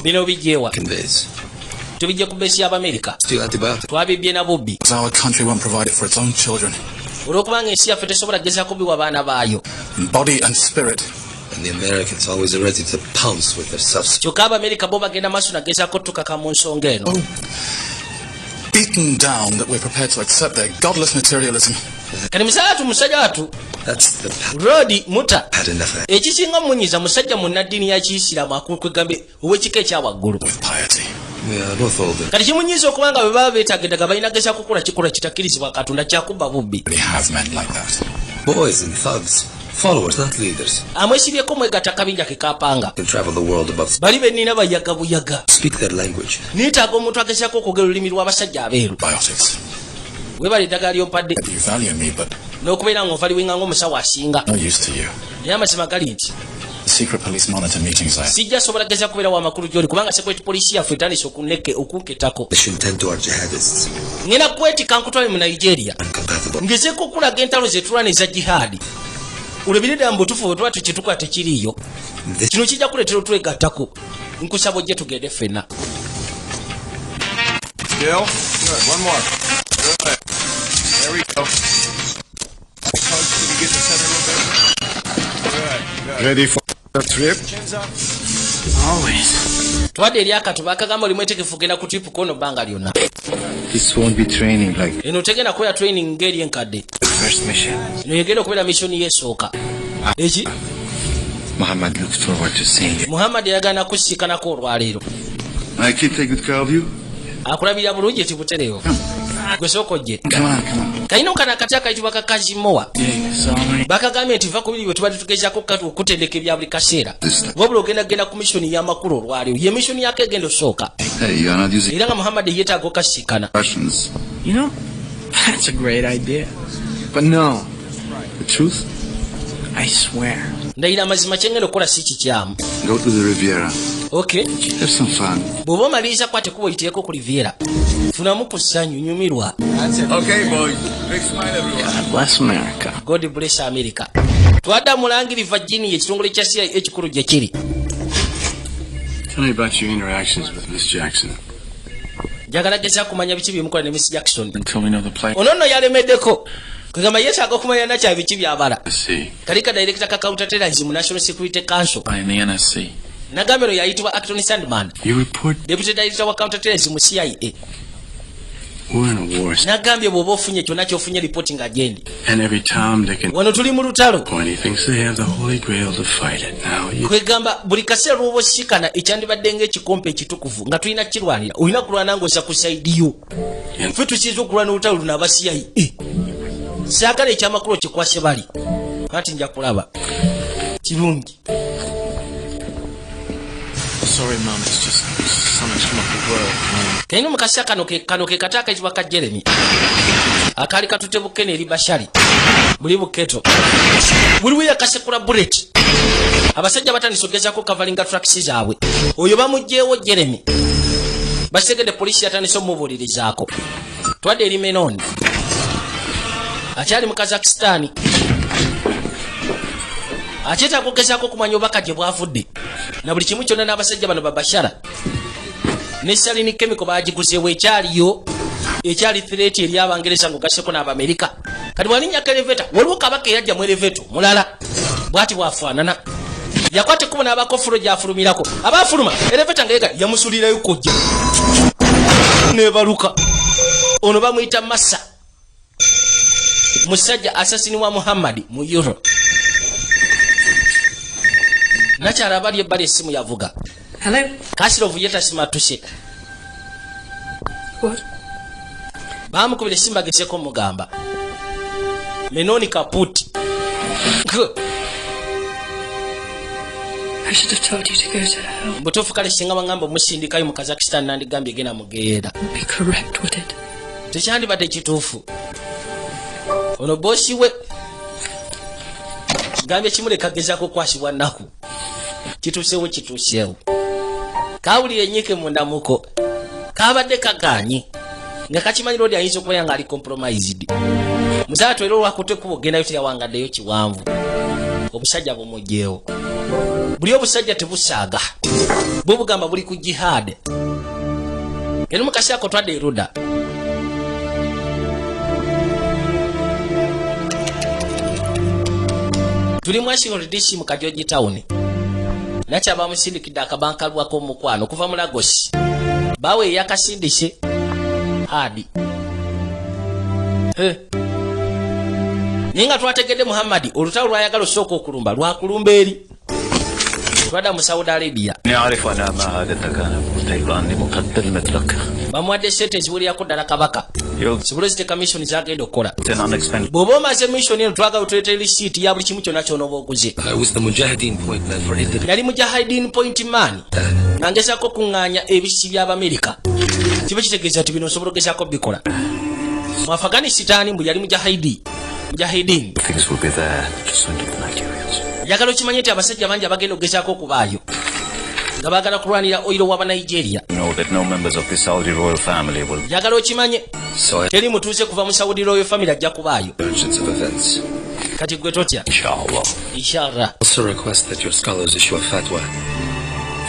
bino bijjeewa tubijje ku beesi y'Abamerika twabibye na bubbi Our country won't provide it for its own children. olw'okubanga ensi yaffe tesobola gezaako biwa baana baayo In body and spirit. And the Americans always are ready to pounce with their substance. kyokka Abamerika bo bagenda maaso nagezaako tukaka mu nsonga eno Beaten down that we're prepared to accept their godless materialism. kati musajja watu That's the Rodi muta had enough. ekisinga munyiza musajja munnaddiini ya Kiyisiraamu akwegambe ow'ekika ekyawaggulu With piety. We are both older. kati kimunyiza okubanga bwe baba beetaagendaga balina gezaako kukola kikolwa kitakkirizibwa Katonda kyakubba bubbi We have men like that. Boys and thugs. Followers, not leaders. amwesibyeko mwegatta akabinja ke kapanga Can travel the world above. bali bennina bayaga buyaga Speak their language. neetaaga omuntu agezaako okwogera olulimi lw'abasajja abeeru Biotics. webala eddagala lyompadde You value me, but n'okubeera ng'onvaliwinga ng'omusawo asinga no use to you. naye amazima gali nti secret police monitor meetings there. Sijja sobola geza kubera wa makuru gyoli kubanga secret police ya fetani sokuneke okuketako. They should tend to our jihadists. Ngena kweti kankutwale mu Nigeria. Ngezeko kula gentalo zetulane za jihadi. Ulebiride ambutufu otwatu kituka tekiriyo. Kino kijja kuletera twegattako. Nkusabo je tugende fena. Still? Good. One more. Good. There we go. Coach, can you get the center a little bit? Good. Ready for the trip? Always. Twadde eri akatubaka gamba oli mwetegefu genda ku trip kono banga lyonna. This won't be training like Eno tegenda kubeera training ngeri enkadde. the first mission. Eno yegenda okubeera mission y'esooka. Eki? Muhammad looks forward to seeing you. Muhammad yagana kusikanako olwaleero. My kid take good care of you? Akulabira bulungi eti butereewo. Gwe sookojje. Come on. Kayino kana akati akayitibwa kakazimowa. Yeah, sorry. Bakagambye nti va kubiri bwe tubadde tugezaako okutendeka ebya buli kaseera. Wabula ogenda ku mission y'amakulu olwaleero. Ye mission yako egenda osooka. Hey, you're not using Era nga Muhammad yeetaaga okasikana. Russians. You know, that's a great idea. But no. The truth? I swear. Ndayira amazima kyengenda okukola si kikyamu. Go to the Riviera. Okay. Have some fun. Bw'oba omaliriza kwate kuba oyiteeko ku Riviera. Funamu ku ssanyu nyumirwa. Okay, boys. Big smile everyone. God bless America. God bless America. Twadda mulangiri Virginia ekitongole kya CIA ekikulu gye kiri. Tell me about your interactions with Miss Jackson. Njagala geza kumanya biki byemukola ne Miss Jackson. Until we know the plan. Ono nno yalemeddeko. Kagamba yeetaaga okumanya nakya biki byabala. I see. Kalika director ka counterterrorism mu National Security Council. In the NSC. Nagambero yayitibwa Acton Sandman. You report Deputy Director wa counterterrorism mu CIA. we're in a war. Nagambye bw'oba ofunye kyonna ky'ofunye reporting agendi. And every time they can Wano tuli mu lutalo. point, he thinks they have the holy grail to fight it. Now you Kwegamba buli kaseera lw'oba osikana ekyandibadde ng'ekikompe ekitukuvu nga tulina kirwanira olina kulwana ng'ossa ku saidiyo. Ffe tukiza okulwana olutalo luno aba CIA. Saagala ekyamakulu okikwase bali. Kati nja kulaba. Kirungi. sorry, Mom. It's just so much come up with work. Kaino mukasya kano ke kataka ekibwa ka Jeremy. Akali katute bukene eri Bashari. Buli buketo. Buli yakasekula bullet. Abasajja batanisogezako kavalinga trucks zaabwe. Oyo bamujjeewo Jeremy. Basegede polisi yataniso mubulirizaako. Twadde eri Menoni. Akyali mu Kazakhstan. Acheta kugezaako kumanya obaka gye bwavudde. Na buli kimu kyonna n'abasajja bano babashara. Ne Saline Chemical bagiguzeewo ekyaliyo. Ekyali threat eri Abangereza ng'ogasseko n'Abamerika. Kati bw'alinyako elevator, waliwo kabaka eyajja mu elevator mulala. Bw'ati bw'afaanana. Yakwata ekkubo n'abakofulo gy'afulumirako. Abaafuluma, elevator ng'ega yamusulirayo kojja. Nebaluka. Ono bamuyita Massa. Musajja asasini wa Muhammad mu Euro. Nakyala abali ebbali essimu yavuga. Hello? Kasirov yetasimatuse. What? Bamukubira essimu bagezeeko mugamba. Menoni kaput. I should have told you to go to hell. Mbutuufu kale singa bangamba omusindikayo mu Kazakhstan nandigambye genda mugeera. Be correct with it. Tekyandibadde kituufu. Ono bosi we gambye kimuleka gezaako kwasibwa nnaku. Kituuseewo kituuseewo. Kawulire ennyike mu ndamuko. Kabadde kagaanye. Nga kakimanyi lodi ayinza okuba nga ali compromised. Muzaatu era olwakutwe kuba ogendayo teyawangaddeyo kiwanvu. Obusajja bumugyeewo. Buli obusajja tebusaaga. Bwe bugamba buli ku jihad. Eno mukasi ako twadde eruda. Tuli mu Washington DC mu Kajoji Town. Nacha bamusindikidde akabankalwako omukwano okuva mu Lagos. Bawe yakasindise hadi. Ninga twategedde Muhammad olutalo lwayagala osooka okulumba lwakulumba eri. Twada mu Saudi Arabia. نعرف أن ما هذا كان طيران مقتل مثلك. Bamwadde sente ziwulirako ddala kabaka. Sibule ziteka mission zagenda okukola. Then unexpended. Bw'oba omaze mission eno twaga utuleeta receipt ya buli kimu kyonna ky'onooba oguze. I was the Mujahideen point man for Italy. Yali Mujahideen point man. Nangezaako kuŋŋaanya ebisi by'Abamerika. Kiba kitegeeza nti bino osobola ogezaako bikola. Mu Afghanistan mbu yali Mujahideen. Things will be there to send to the Nigerians. Njagala okimanye nti abasajja bangi abagenda okugezaako okubaayo nga baagala kulwanira oyiro w'aba Nigeria. Know that no members of the Saudi royal family will. Njagala okimanye teri mutuuze kuva mu Saudi royal family ajja kubaayo. Urgence of events. Kati gwe totya? Inshallah. Also request that your scholars issue a fatwa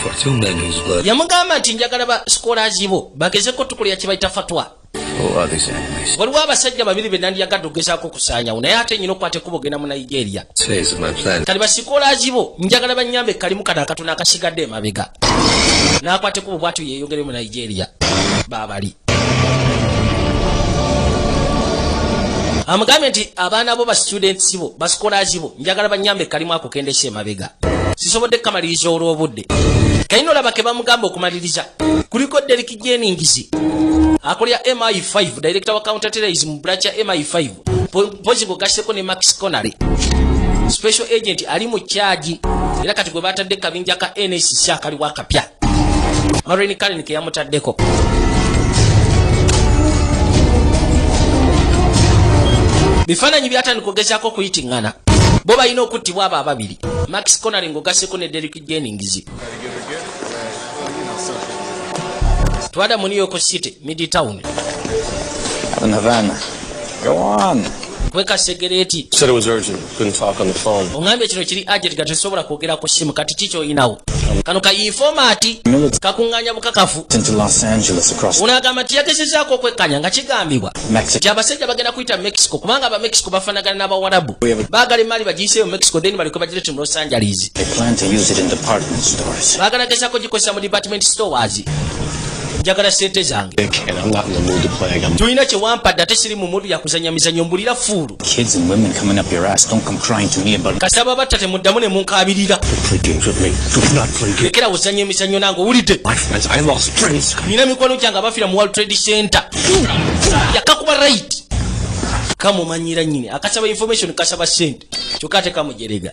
for 2 men whose blood. Yamugamba nti njagala ba scholars bo bagezeko tukulya kye bayita fatwa. Who are these enemies? Waliwo abasajja babiri be nandyagadde okugezaako okusaanyawo naye ate nyina okukwata ekkubo genda mu Nigeria. Says my plan. Kati ba scholars bo njagala bannyambe kalimu kano akatono akasigadde emabega. N'akwata ekkubo bw'atyo yeeyongere mu Nigeria. Baabali. Amugambye nti abaana bo ba students bo ba scholars bo njagala bannyambe kalimu ako kendese emabega. Sisobodde kukamaliriza olw'obudde. Kayino olaba ke bamugamba okumaliriza. Kuliko Derek Jennings akolya MI5 director wa counterterrorism branch ya MI5 Pozigo gaseko ne Max Connery special agent ali mu charge era kati gwe batadde kabinja ka NSC akali wakapya Marine Karen ke yamutaddeko. Bifaananyi byatandika okugezaako kuyitingana bo balina okuttibwa abo ababiri Max Connery ng'ogaseko ne Derek Jennings. Twada mu New York City, Midtown. In Havana. Go on. Kweka segereti. Said it was urgent. Couldn't talk on the phone. Ongambe kino kiri agent gatosobola kwogera ku simu kati kicho inawo. Kano ka informati kakunganya bukakafu. Into Los Angeles across. Unagamba tiyagezezaako okwekanya nga kigambibwa. Nti abasajja bagenda kuyita Mexico kubanga aba Mexico bafanagana n'Abawarabu. Baagala emali bagiyiseeyo mu Mexico then balikuba gireti mu Los Angeles. They plan to use it in department stores. Baagala gezaako gikozesa mu department stores. Njagala sente zange. I'm not in the mood to play. Tulina kye wampadde ate siri mu mudu yakuzanya mizanyo mbulira fuulu. Kids and women coming up your ass. Don't come crying to me about. Kasaba batta temuddamu ne munkaabirira. Play games with me. Do not play games. Lekera uzanya emizanyo nange owulidde. My friends, I lost friends. Nina mikwano gyange abafiira mu World Trade Center. Yakakuba right. Kamumanyira nnyini akasaba information kasaba sente. Kyokka ate kamujerega.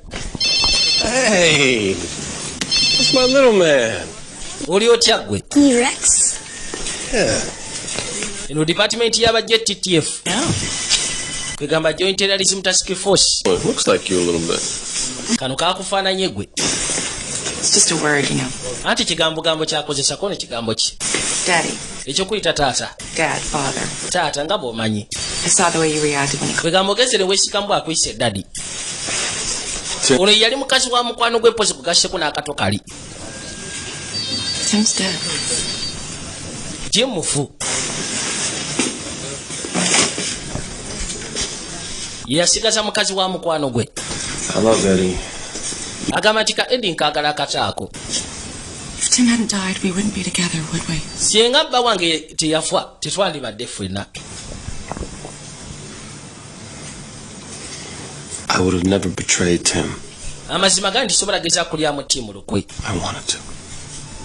Hey, that's my little man. Oli otya gwe? Rex. Yeah. Eno department y'aba JTF. Kwegamba Joint Terrorism Task Force. Well, it looks like you a little bit. Kano kakufaananye gwe. It's just a word, you know. Anti kigambo kyakozesako ne kigambo ki? Daddy. Ekyokuyita taata. Dad, father. Taata nga bw'omanyi. I saw the way you reacted when he Kwegamba ogeze ne weesikambu akuyise daddy. Ono yali mukazi wa mukwano gwe Pozigo gasseko n'akato kali. Tim's dead. Jim mufu. Yasigaza mukazi wa mukwano gwe. I love Eddie. Agamba nti ka Eddie nkaagala akataako. If Tim hadn't died, we wouldn't be together, would we? Singa bba wange teyafa tetwandibadde ffenna. I would have never betrayed Tim. Amazima gandi sobola gezaako kulyamu ttiimu lukwe. I wanted to.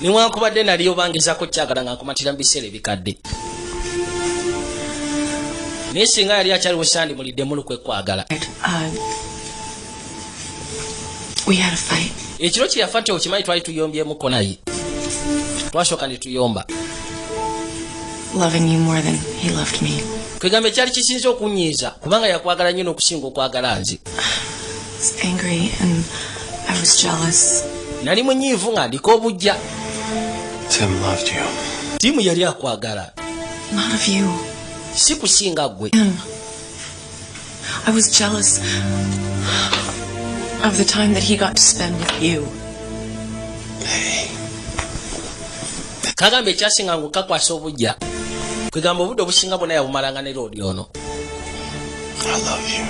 Newankubadde nali obangezaako kyagala nga nkumatira mu biseera ebikadde. Naye singa yali akyaliwo sandimuliddemu lukwe kwagala. We had a fight. Ekiro kye yafa nti okimanyi twali tuyombyemukko naye. Twasooka ne tuyomba. Loving you more than he loved me. Kwegamba ekyali kisinze okunyiiza kubanga yakwagala nnyo n'okusinga okwagala nze. I was angry and I was jealous. Nali munyiivu nga ndiko obujja. Tim loved you. Timu yali akwagala. Not of you. Si kusinga gwe. I was jealous of the time that he got to spend with you. Kagamba ekyasinga ngu kakwasa obujja. Kwegamba obudde obusinga bwonna yabumalanga ne loodi ono. I love you.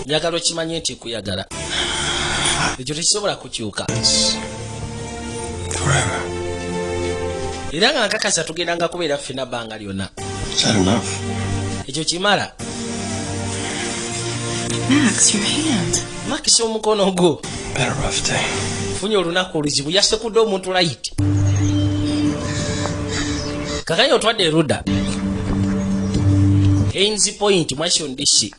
Njagala okimanye nti kuyagala. Ekyo tekisobola kukyuka. Forever. Era nga nkakasa tugendanga kubeera ffenna bbanga lyonna. Is that enough? Ekyo kimala. Max, your hand. Makisa omukono gwo. Been a rough day. Funye olunaku oluzibu yasekudde omuntu right. Kakanye otwadde erudda. Haynes Point, Washington DC.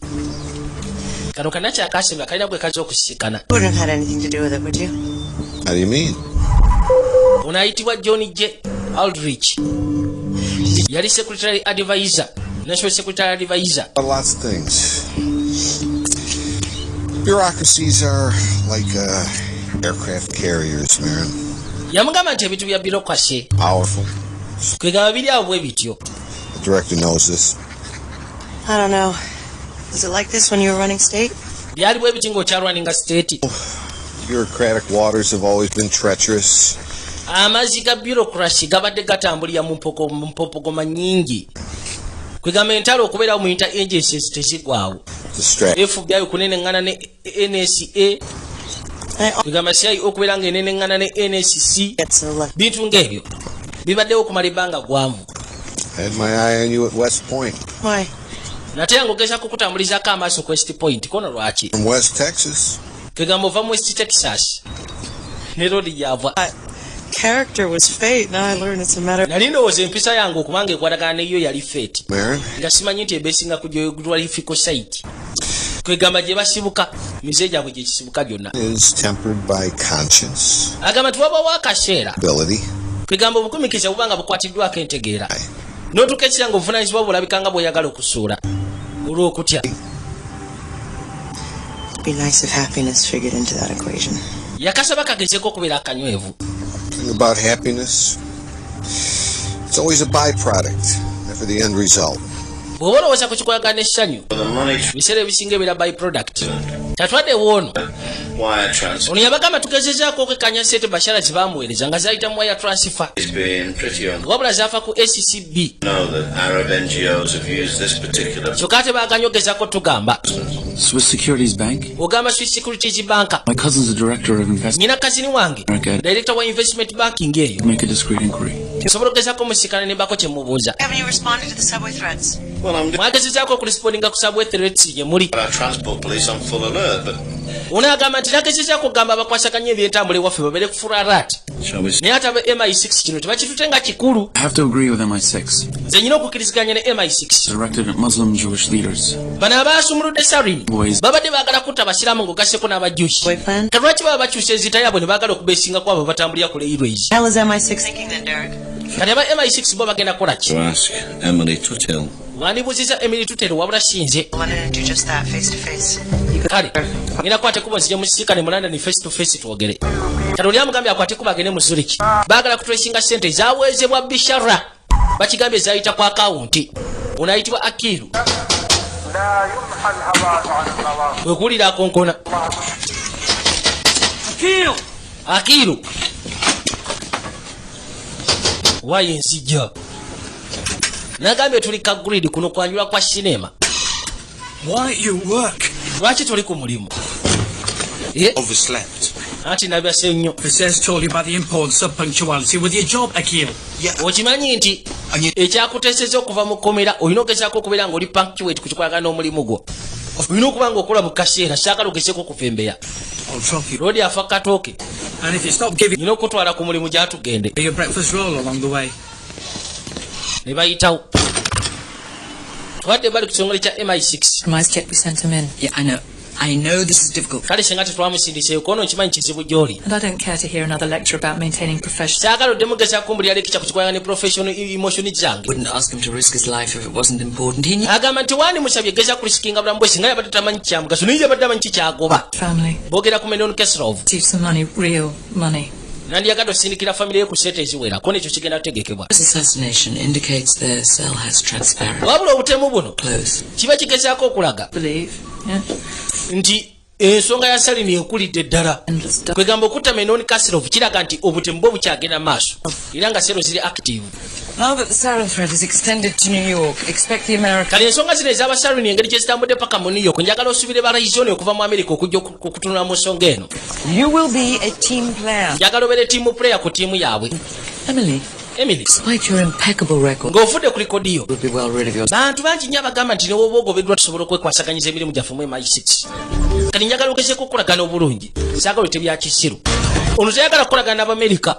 Kano kana kyakasemba kalina gwe kaza okusikana. Wouldn't have had anything to do with it, would you? How do you mean? Ono ayitibwa John J. Aldrich. Yali secretary advisor, national secretary advisor. Lots of things. Bureaucracies are like aircraft carriers, man. Yamugamba nti ebintu bya bureaucracy Powerful. kwegamba biri awo bwe bityo. The director knows this. I don't know. Was it like this when you were running state? Byali bwe biti ng'okyalwaninga state. Bureaucratic waters have always been treacherous. Amazzi ga bureaucracy gabadde gatambulira mu mpopogoma nnyingi. Kwegamba entalo okubeerawo mu inter agencies tezigwawo. FBI kunenengana ne NSA. Kwegamba CIA okubeera ng'enenengana ne NSC. Bintu ng'ebyo bibaddewo okumala ebbanga gwamu. I had my eye on you at West Point. Why? Nate ngogeza kukutambulizako amaaso ku West Point kono lwaki? From West Texas. Kwegamba ova mu West Texas. Ne road gyava. Character was fate. Now I learn it's a matter. Nali ndowooza empisa yange okubanga ekwatagana neyo yali fate. Marin. Nga simanyi nti ebeesinga ku geographical site. Kwegamba gye basibuka mize gyabwe gye kisibuka byonna. Is tempered by conscience. Agamba tuwabawo akaseera. Ability. Kwegamba obugumikiza bubanga bukwatiddwako entegeera. N'otukeekira ng'obuvunaanyizibwa bulabikanga bw'oyagala okusuula. Olw'okutya. It'd be nice if happiness figured into that equation. Yakasaba kagezeko okubeera akanywevu. Thing about happiness, it's always a byproduct, never the end result. Bw'oba olowooza ku kikolagana essanyu biseera ebisinga ebeera byproduct. Tatwaddewo ono ono yabagamba tugezezaako okwekanya sente Bashara ze baamuweereza nga zayita mu wire transfer wabula zaafa ku ACCB kyokka ate baaganya ogezaako tugamba Swiss Securities Bank. ogamba Swiss Securities Bank. My cousin's the director of investment. Nyina kazini wange director wa investment banking eyo. Make a discreet inquiry. Osobola ogezaako musikana ne mbako kye mubuuza. Haven't you responded to the subway threats? Mwagezezaako okurespondinga ku subway threats gye muli. Ono agamba nti nagezezaako okugamba abakwasaganya ebyentambula ewaffe babeere kufuula alert. Naye ate aba MI6 kino tebakitute nga kikulu. I have to agree with MI6. Nze nyina okukkiriziganya ne MI6. Directed at Muslim Jewish leaders. Bano abaasumuludde Sarin babadde baagala kutta abasiraamu ng'ogasseko n'abajusi. Kalwaki baba bakyusa enzita yaabwe ne baagala okubeesinga abo batambulira ku railways. How is MI6 thinking then, Derek? Kati aba MI6 bo bagenda kukola ki? To ask Emily Tuthill. Wandibuuziza Emily Tuthill wabula si nze. I wanted to do just that face to face. Kale ngenda kwate kuba nzija musisinkane mu London face to face twogere. Kati oli amugambye akwate kuba agende mu Zurich. Baagala kutracinga ssente ezaaweezebwa Bishara. Bakigambye zaayita ku akawunti. Ono ayitibwa Akiru. Wekuwulira akonkona. Akiru. Wayi ensijja. Nagambye tuli ka grid kuno kwanjula kwa sinema. Why you work? Lwaki tuli ku mulimu? Overslept. Anti nabyase nnyo. It says told you about the importance of punctuality with your job, Akil. Okimanyi nti ekyakuteeseza okuva mu kkomera olina ogezaako okubeera ng'oli punctuate ku kikolagana n'omulimu gwo. Olina okuba ng'okola bu kaseera saagala ogezeeko okufembeya. Lodi afa katooke. And if you stop giving nina okutwala ku mulimu gyatugende. your breakfast roll along the way. Ne bayitawo. Twadde bali ku kitongole kya MI6. Compromise check, we sent him in. Yeah, I know this is difficult. Kale singa tetwamusindiseeyo kono nkimanyi kizibu gy'oli. And I don't care to hear another lecture about maintaining professional. Saagala oddemu gezaako mbulira lekica ku kikolagana ne professional emotion zange. Wouldn't ask him to risk his life if it wasn't important. He knew. Agamba nti wandi musabye geza kurisikinga bulamu bwe singa yabadde tamanyi kyamugaso naye yabadde amanyi kikyagoba. Family. Boogera ku Menon Kesrov. Receive some money, real money. Nandiyagala osindikira famire ye ku sente eziwera ko nekyo kigenda kutegekebwa. This assassination indicates their cell has transparent. Wabula obutemu buno kiba kigezaako okulaga nti ensonga ya Salini ekulidde ddala. Kwegamba okutta Menon Kasirov kiraga nti obutemu bwo bukyagenda maaso era nga sero ziri active. Now that the Sarin threat is extended to New York, expect the American. Kale ensonga zino ez'aba Sarin engeri gye zitambudde paka mu New York njagala osubire balayizoni okuva mu America okujja okutunula mu nsonga eno. You will be a team player. Njagala obeere team player ku tiimu yaabwe. Emily. Despite your impeccable record, ng'ofudde ku likodiyo. You'll be well rid of yourself. Bantu bangi nnyo abagamba nti newoba ogobeddwa tusobola okwekwasaganyiza emirimu gyaffe mu MI6. Kati njagala ogezeeko okukolagana obulungi. Saagala oyite bya kisiru. Ono teyagala kukolagana n'Abamerika.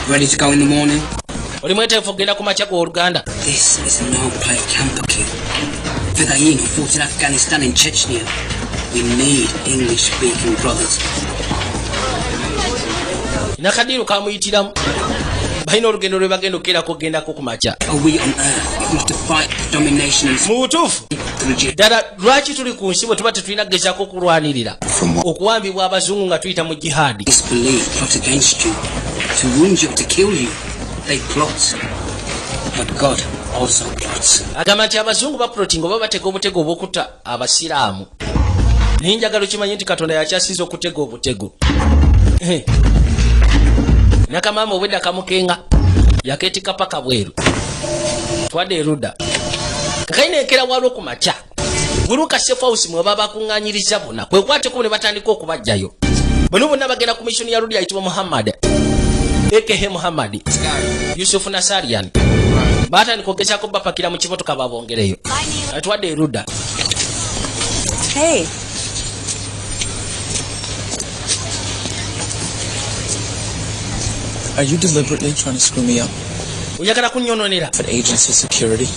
Ready to go in the morning? Oli mweteefu okugenda ku makya g'Oluganda. This is a no-play camp, Akil. Fedayeen fought in Afghanistan and Chechnya. We need English-speaking brothers. Nakadiru kamuyitiramu. balina olugendo lwe bagenda okkerako kugendako ku makya. Mu butuufu ddala lwaki tuli ku nsi bwe tuba tetulina kugezaako okulwanirira okuwambibwa abazungu nga tuyita mu jihaadi. Agamba nti abazungu baplotinga oba batega obutego obw'okutta abasiraamu. Naye njagala okimanyi nti Katonda yakyasiza okutega obutego. Nakamama obwedda kamukenga yakeetika paka bweru twadde erudda kakaina ekera waliwo ku makya guluka safe house mwe baba bakuŋŋaanyiriza bonna kwekwateko ne batandika okubajjayo bano bonna bagenda ku mission ya rudi ayitibwa Muhammad ekehe Muhammad Yusuf Nasarian batandika okugezaako bapakira mu kimotoka babongereyo twadde erudda. Hey. Are you deliberately trying to screw me up? Oyagala kunyononera. For agency security?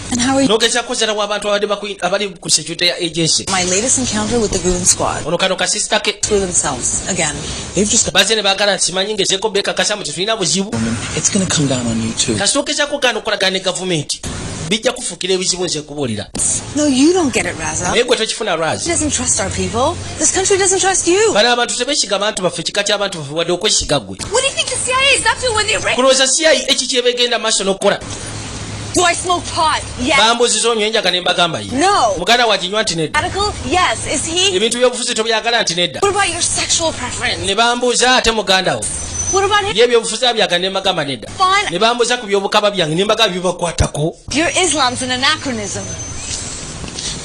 And how are you? Nogeza kozera w'abantu abali ku security ya agency. My latest encounter with the Goon Squad. Ono kano ka sister ke. Through themselves again. They've just bazene bagala simanyi ngezeko beka kasamu tetulina buzibu. It's going to come down on you too. Kasokeza ko kano kolagane government. Bijja kufukira ebizibu nze kubuulira. No, you don't get it, Raza. Naye gwe tokifuna Raza. He doesn't trust our people. This country doesn't trust you. Bano abantu tebesiga bantu baffe kika ky'abantu baffe wadde okwesiga gwe. What do you think the CIA is up to when they raid? Kulowooza CIA ekikyebegenda maaso n'okukola. Do I smoke pot? Yes. Bambuziza onywa enjaga ne mbagamba ye. No. Muganda wakinywa nti nedda. Radical? Yes. Is he? Ebintu by'obufuzi tobyagala nti nedda. What about your sexual preference? Ne bambuuza ate muganda wo. What about him? By'ebyobufuzi abyaga ne mbagamba nedda. Fine. Ne bambuuza ku by'obukaba byange ne mbagamba bibakwatako. Your Islam's an anachronism.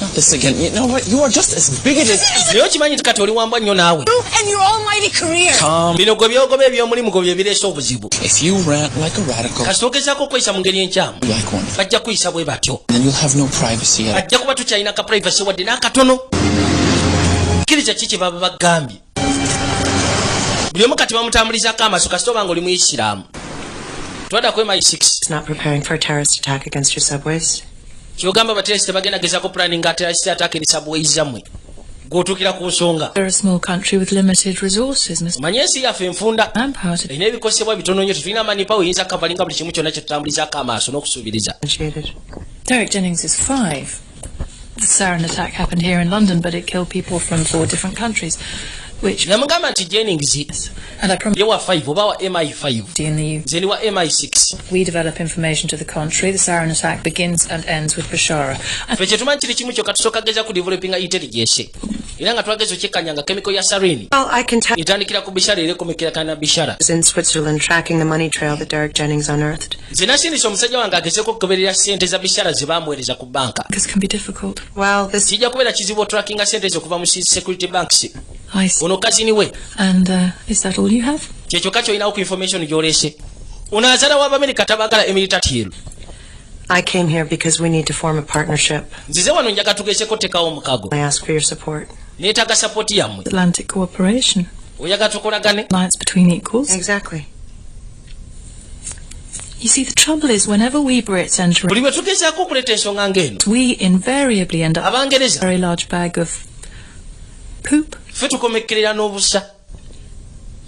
Not this again. You know what? You are just as bigoted as... Naye okimanyi nti kati oli wambwa nnyo naawe. And your almighty career. Bino gwe byogoba eby'omulimu gwe bye bireese obuzibu. If you rant like a radical... Kasita ogezaako okweyisa mu ngeri enkyamu. Like one. Bajja kuyisa bwe batyo. Then you'll have no privacy at all. Ajja kuba tukyalina ka privacy wadde n'akatono. Kkiriza ki kye baba bagambye. Buli omu kati bamutambulizaako amaaso kasita oba nga oli Muisiraamu. Twadda ku MI6. It's not preparing for a terrorist attack against your subways. Kyogamba bateresi bagenda gezaako planning terrorist attack eri subways zammwe. Gw'otuukira ku nsonga. We're a small country with limited resources, Mr. Manyi ensi yaffe enfunda. Erina ebikozesebwa bitono nnyo tetulina manipawo eyinza kavalinga buli kimu kyonna kye tutambulizaako amaaso n'okusuubiriza. Derek Jennings is 5. The sarin attack happened here in London, but it killed people from 4 different countries. Which namugamba nti Jennings ye wa 5 oba wa MI5 nze ni wa MI6. We develop information to the contrary. The sarin attack begins and ends with Bashara. Fe kye tumanyi kiri kimu kyokka tusooka geza ku developinga intelligence era nga twageza okyekkanyanga chemical ya sarin etandikira ku Bishara era ekomekera na Bishara. In Switzerland tracking the money trail that Derek Jennings unearthed. Nze nasindisa omusajja wange agezeeko okugoberera ssente za Bishara ze baamuweereza ku banka. This can be difficult. Well, this kijja kubeera kizibu otrackinga ssente ezo okuva mu security banks. I see. Ono kazini we. And is that all you have? Kyekyo kyolinawo ku information gy'oleese. Ono azaala w'Abamerika tabagala emilitatiero. I came here because we need to form a partnership. Nzize wano njaga tugezeeko tekawo omukago. I ask for your support. Neetaaga support yammwe. Atlantic cooperation. Oyaga tukolagane. Alliance between equals. Exactly. You see, the trouble is, whenever we Brits enter, buli bwe tugezaako okuleeta ensonga ng'eno, we invariably end up Abangereza a very large bag of poop. Ffe tukomekkerera n'obusa.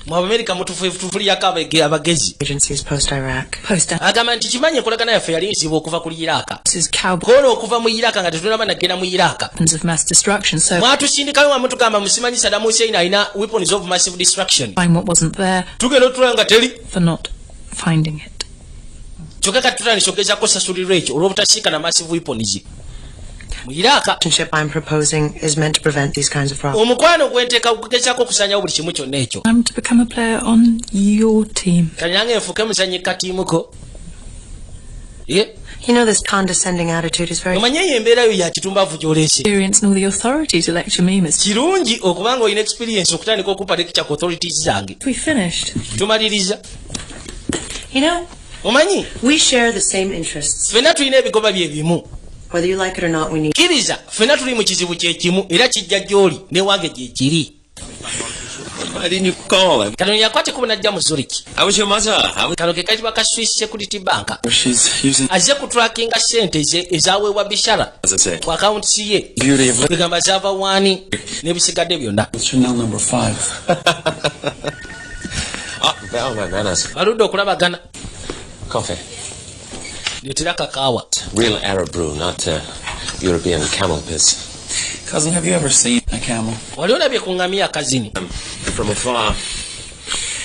Mu Amerika mutufuliyako abagezi. Agencies post-Iraq. Agamba nti kimanyi enkolagana yaffe yali nzibu okuva ku Iraq. Kono okuva mu Iraq nga tetunaba nagenda mu Iraq. Mwatusindikayo wamu tugamba musimanyi Saddam Hussein alina weapons of massive destruction. Tugenda otulaba nga teri. For not finding it. Kyokka kati tutandise okugezaako sasulirwa ekyo olw'obutasiika na massive weapons. I'm proposing is meant to prevent these kinds of problems. Omukwano gwenteeka okugezaako okusanyawo buli kimu kyonna ekyo. I'm to become a player on your team. Kali nange nfuuke muzanyi katiimuko. You know this condescending attitude is very... Omanyi eyo embeera yo ya kitumbavu gy'oleese. Experience and all the authority to lecture me, Mr. Kirungi okubanga olina experience okutandika okupa lecture ku authorities zange. We finished. Tumaliriza. You know, omanyi we share the same interests. Ffenna tulina ebigoba bye bimu. Whether you like it or not, we need... Kiriza, ffenna tuli mu kizibu kye kimu era kijja gy'oli ne wange gye kiri. Why didn't you call him? Kano yakwate kuba najja mu Zurich. How was your mother? Kano ke katiba ka Swiss Security Bank. She's using... Azze kutrackinga ssente ezaaweebwa Bishara. Say. Ku accounts ye. Beauty of... Egamba zaava waani n'ebisigadde byonna. Chanel number 5. Baludde okulabagana. Coffee. Letera kakaawa. Real Arab brew, not European camel piss. Cousin, have you ever seen a camel? Wali olabye ku ngamia kazini? From afar.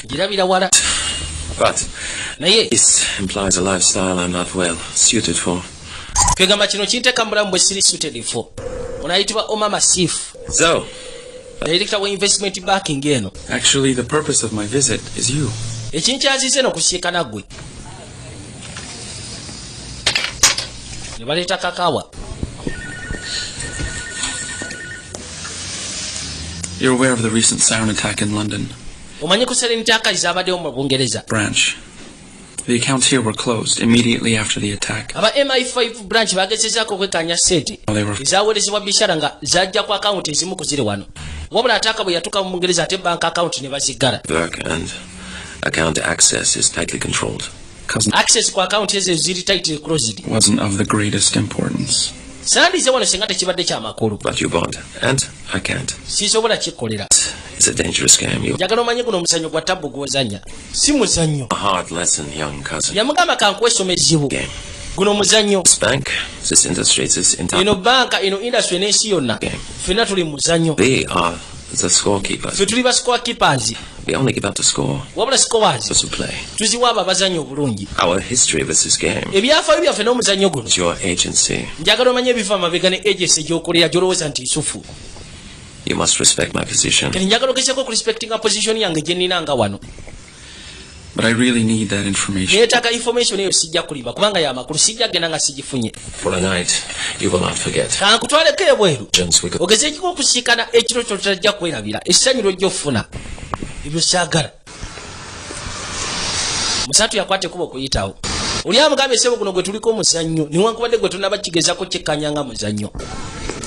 Girabira wala. But naye this implies a lifestyle I'm not well suited for. Kwegamba kino kinteeka mu bulamu bwe siri suited for. Onayitibwa Omar Masif. So, Director wa investment banking eno. Actually, the purpose of my visit is you. Ekinkyazize n'okusiika naggwe. Ne baleeta kakaawa. You're aware of the recent siren attack in London. Omanyi ku Serenity Archives abaddewo mu Bungereza. Branch. The accounts here were closed immediately after the attack. Aba MI5 branch bagezezaako okwekkaanya ssente ezaweerezebwa bishara nga zajja ku akawunti ezimu ku ziri wano. Wabula ataaka bwe yatuuka mu Bungereza ate bank account ne baziggala. Work and account access is tightly controlled. Cousin, access ku account ezo ziri tightly closed. Wasn't of the greatest importance. Sandize wano singa tekibadde ky'amakulu. But you bought, and I can't. Sisobola kikkolera. It's a dangerous game. You njagala omanye guno omuzannyo gwa tabbu gw'ozannya. Si muzannyo. A hard lesson, young cousin. Yamugamba kankwesoma ezibu. Guno omuzannyo. This bank, this industry, this entire... ino banka, ino industry n'ensi yonna. Ffenna tuli muzannyo. They are the scorekeepers. Ffe tuli ba scorekeepers. We only give out the score. Wabula scorers. Those who play. Tuziwa abo abazannyo obulungi. Our history with this game. Ebyafaayo byaffe n'omuzannyo guno. It's your agency. Njagala omanye ebiva amabega ne agency gy'okolera gy'olowooza nti nsufu. You must respect my position. Kati njagala ogezeeko ku respectinga position yange gye nnina nga wano. But I really need that information. Neetaaga information eyo sijja kulimba kubanga y'amakulu sijja genda nga sigifunye. For a night, you will not forget. Kankutwaleko ebweru. Ogezeeko okusiikana ekiro kyo tajja kwerabira. Essanyu ly'ojja ofuna. Ebyo saagala. Musatu yakwate kuba okuyitawo. Oli amugambye essebo guno gwe tuliko omuzannyo newankubadde gwe tunaba kigezako kyekkanyanga muzannyo.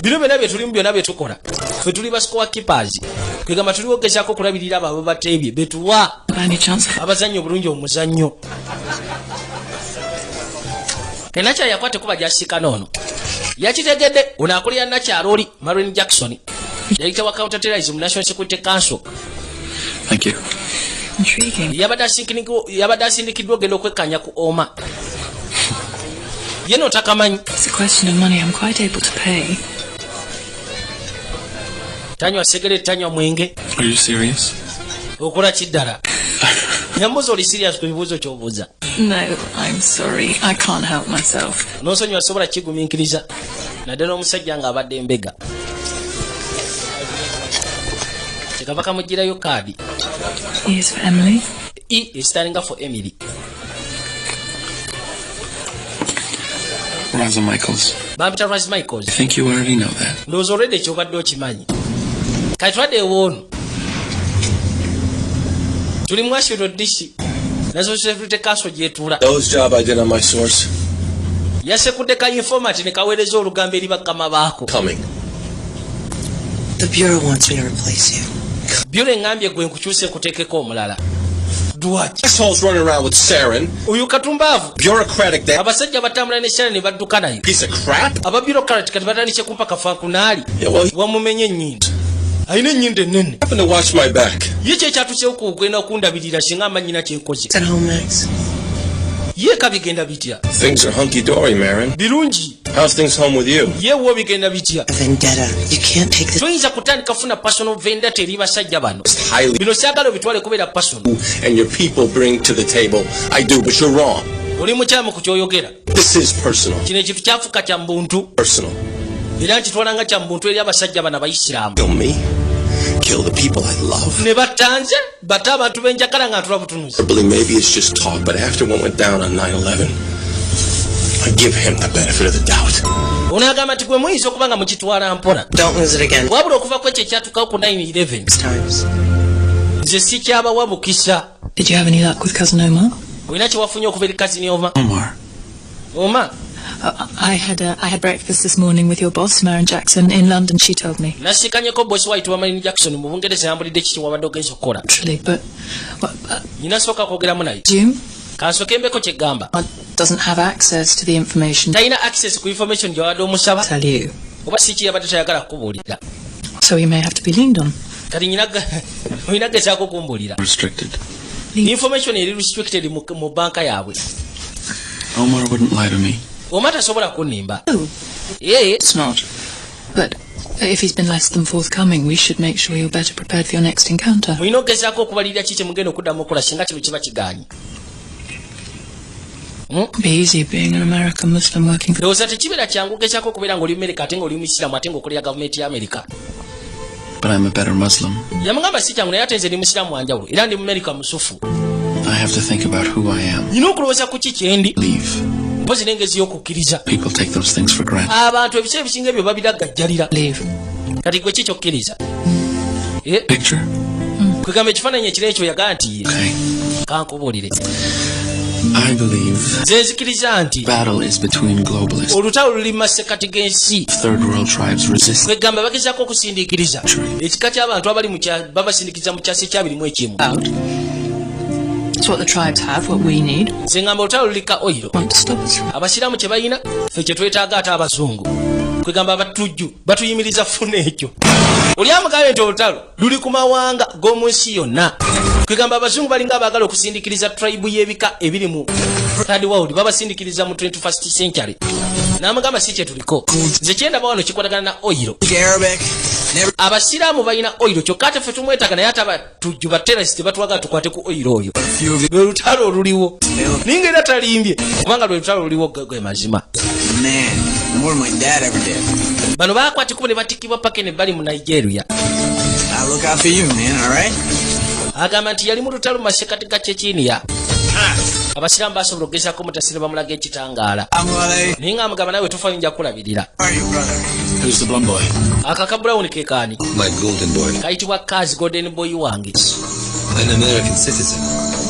Bino byonna bye tulimu byonna bye tukola. Ffe tuli ba scorekeepers. Kwegamba tuliwo ogezaako okulabirira abo ababateebye betuwa abazannyo obulungi omuzannyo. Enakyala yakwate kuba gyasiikana ono. Yakitegedde ono akulira nakyalo oli Marlene Jackson. Yayita wa counterterrorism National Security Council. Thank you. Intriguing. Yabadde asindikiddwa ogenda okwekkaanya ku Oma. Ye n'otakamanyi. It's a question of money I'm quite able to pay. Tanywa segere tanywa mwenge. Are you serious? Okola kiddala. Nyambuza oli serious ku bibuuzo ky'obuuza. No, I'm sorry. I can't help myself. N'onsonyiwa asobola kigumiikiriza. Naddala omusajja ng'abadde embega. Tekava kamugirayo kaadi. E is for Emily. E is standing for Emily. Raza Michaels. Bampita Raza Michaels. I think you already know that. Ndowooza already ekyobadde okimanyi. Kati twadde ewoono. Tuli mu Washington DC. Nazo Security Council gy'etuula. Those job I did on my source. Yasekudde ka informant ne kaweereza olugambo eri bakama baako. Coming. The Bureau wants me to replace you. Bureau engambye gwe nkukyuse kuteekeko omulala. Dwaki. Assholes running around with sarin. Uyu katumbaavu. Bureaucratic that. Abasajja batambula ne Sharon ne badduka nayo. Piece of crap. Aba bureaucrat kati batandise kumpa kafankunaali. Yeah, well, wamumenye ennyindo. Ayina ennyindo ennene. Happen to watch my back. Ye kye kyatuseewo ku kugenda okundabirira singa amanyina kyenkoze. At home, Max. Ye kabigenda bitya. Things are hunky-dory, Marin. Birungi. How's things home with you? Ye wo bigenda bitya. Vendetta. You can't take this. Toyinza kutandika funa personal vendetta eri basajja bano. Highly. Bino syagala obitwale kubeera personal. And your people bring to the table. I do, but you're wrong. Oli mukyamu ku kyoyogera. This is personal. Kino ekintu kyafuuka kya mbuntu. Personal. Era nkitwala nga kya mbuntu eri abasajja bano abayisiraamu. Kill me. Kill the people I love. Ne batanze bata abantu benjagala nga ntula butunuzi. Maybe it's just talk, but after what went down on 9/11, I give him the benefit of the doubt. Onagamba nti gwe muyinza okuba nga mukitwala mpola. Don't lose it again. Wabula okuva ku ekyo ekyatukawo ku 9/11. Nze sikyabawabukisa. Did you have any luck with Cousin Omar? Olina kye wafunye okuva eri cousin Omar? Omar? I had breakfast this morning with your boss, Marin Jackson, in London, she told me. Nasikanyeko boss white wa Marin Jackson mu Bungereza yambulidde kiki wabadde ogenza okukola. Actually, but... Nina sooka kwogeramu naye. June? Kansooka embeko kye ggamba. Doesn't have access to the information. Talina access ku information gye wabadde omusaba. Tell you. Oba si kiyabadde tayagala kukubuulira. So he may have to be leaned on. Kati olina gezaako kumbuulira. Restricted. Information eri restricted mu banka yaabwe. Omar wouldn't lie to me. Omata sobola kunimba. Yeah. It's not. But if he's been less than forthcoming, we should make sure you're better prepared for your next encounter. Mulino gezaako okubalirira kiki mugenda okuddamu okukola singa kino kiba kigaanyi. Be easy being an American Muslim working for... Ndowooza tekibeera kyangu gezaako okubeera ng'oli Amerika ate ng'oli Musiraamu ate ng'okolera gavumenti ya Amerika. But I'm a better Muslim. Yamugamba si kyangu naye ate nze ndi Musiraamu wanjawulo era ndi Amerika musufu. I have to think about who I am. Nina okulowooza ku ki kyendi. Leave. Mpozi n'engezi y'okukkiriza. People take those things for granted. Abantu ebiseera ebisinga ebyo babiragajjalira. Leave. Kati gwe ki ky'okkiriza? Picture? Kwegamba ekifaananyi ekiro ekyo yagaa nti kankubuulire. I believe battle is between globalists. Third world tribes resist. It's what the tribes have, what we need. Want to stop us. Kwegamba abatujju batuyimiriza funa ekyo. Oli amugabe nti olutalo luli ku mawanga g'omu nsi yonna. Kwegamba abazungu balinga abaagala okusindikiriza tribe y'ebika ebiri mu third world babasindikiriza mu 21st century. N'amugamba si kye tuliko. Nze kyendaba wano kikwatagana na oil. Abasiraamu balina oil kyokka ate ffe tumwetaaga naye ate abatujju baterrorist batwagala tukwate ku oil oyo. Lwe lutalo oluliwo. Ninga era talimbye kubanga lwe lutalo luliwo gwe mazima. More than my dad ever did. Bano bakwatikubo ne batikibwa paka ne bali mu Nigeria. I look out for you, man, alright? Agamba nti yali mu lutalo mu masekati ga Chechnya. Abasiraamu basobola okugezaako mutasire bamulaga ekitangaala. Naye nga amugamba nawe tofa nja kulabirira. Who's the blonde boy? Akaka Brown ke kaani. My golden boy. Kayitibwa Kaz Golden Boy wange. An American citizen.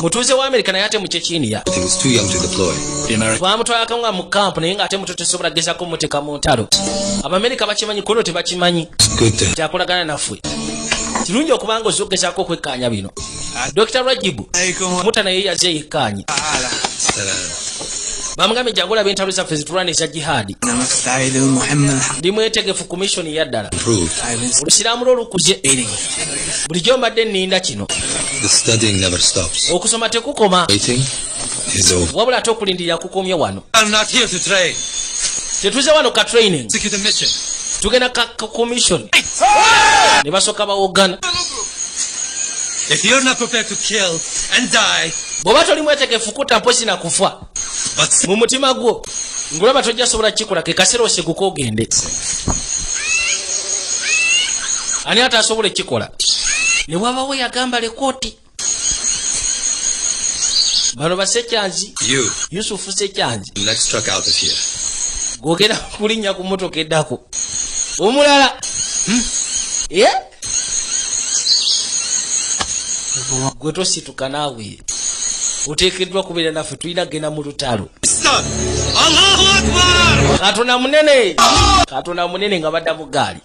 Mutuuze wa America naye ate mu Chechnya. He was too young to deploy. Twamutwala akamwa mu camp naye nga ate muto tesobola gezaako muteka mu ntalo. Abamerika bakimanyi kono tebakimanyi. Kyakolagana naffe. Kirungi okubanga ozogezaako okwekkaanya bino. Dr. Rajibu muta naye yaze yekkaanyi. Bamugambe jangu olaba entalo zaffe zitulwana eza jihadi. Ndi mwetegefu ku mission ya ddala. Olusiraamu lwo lukuze. Bulijjo mbadde nninda kino. The studying never stops. Okusoma tekukoma. Waiting is over. Wabula ate okulindirira kukomye wano. I'm not here to train. Tetuze wano ka training. Execute a mission. Tugenda ka commission. Ne basooka bawogana. If you're not prepared to kill and die, bw'oba toli mwetegefu kutta mpozi na kufa mu mutima gwo ngulaba tojja sobola kikola ke kaseera oseguka ogende. Ani ate asobola ekikola? Ne wabawo yagamba lekooti. Bano basekyanzi. Yusufu Sekyanzi. Let's truck out of here. Gwogera kulinnya ku mmotoka eddako. Omulala. Gwe tosituka naawe. Oteekeddwa kubeera naffe tulina genda mu lutalo. Allahu Akbar! Katonda munene nga badda mu gaali.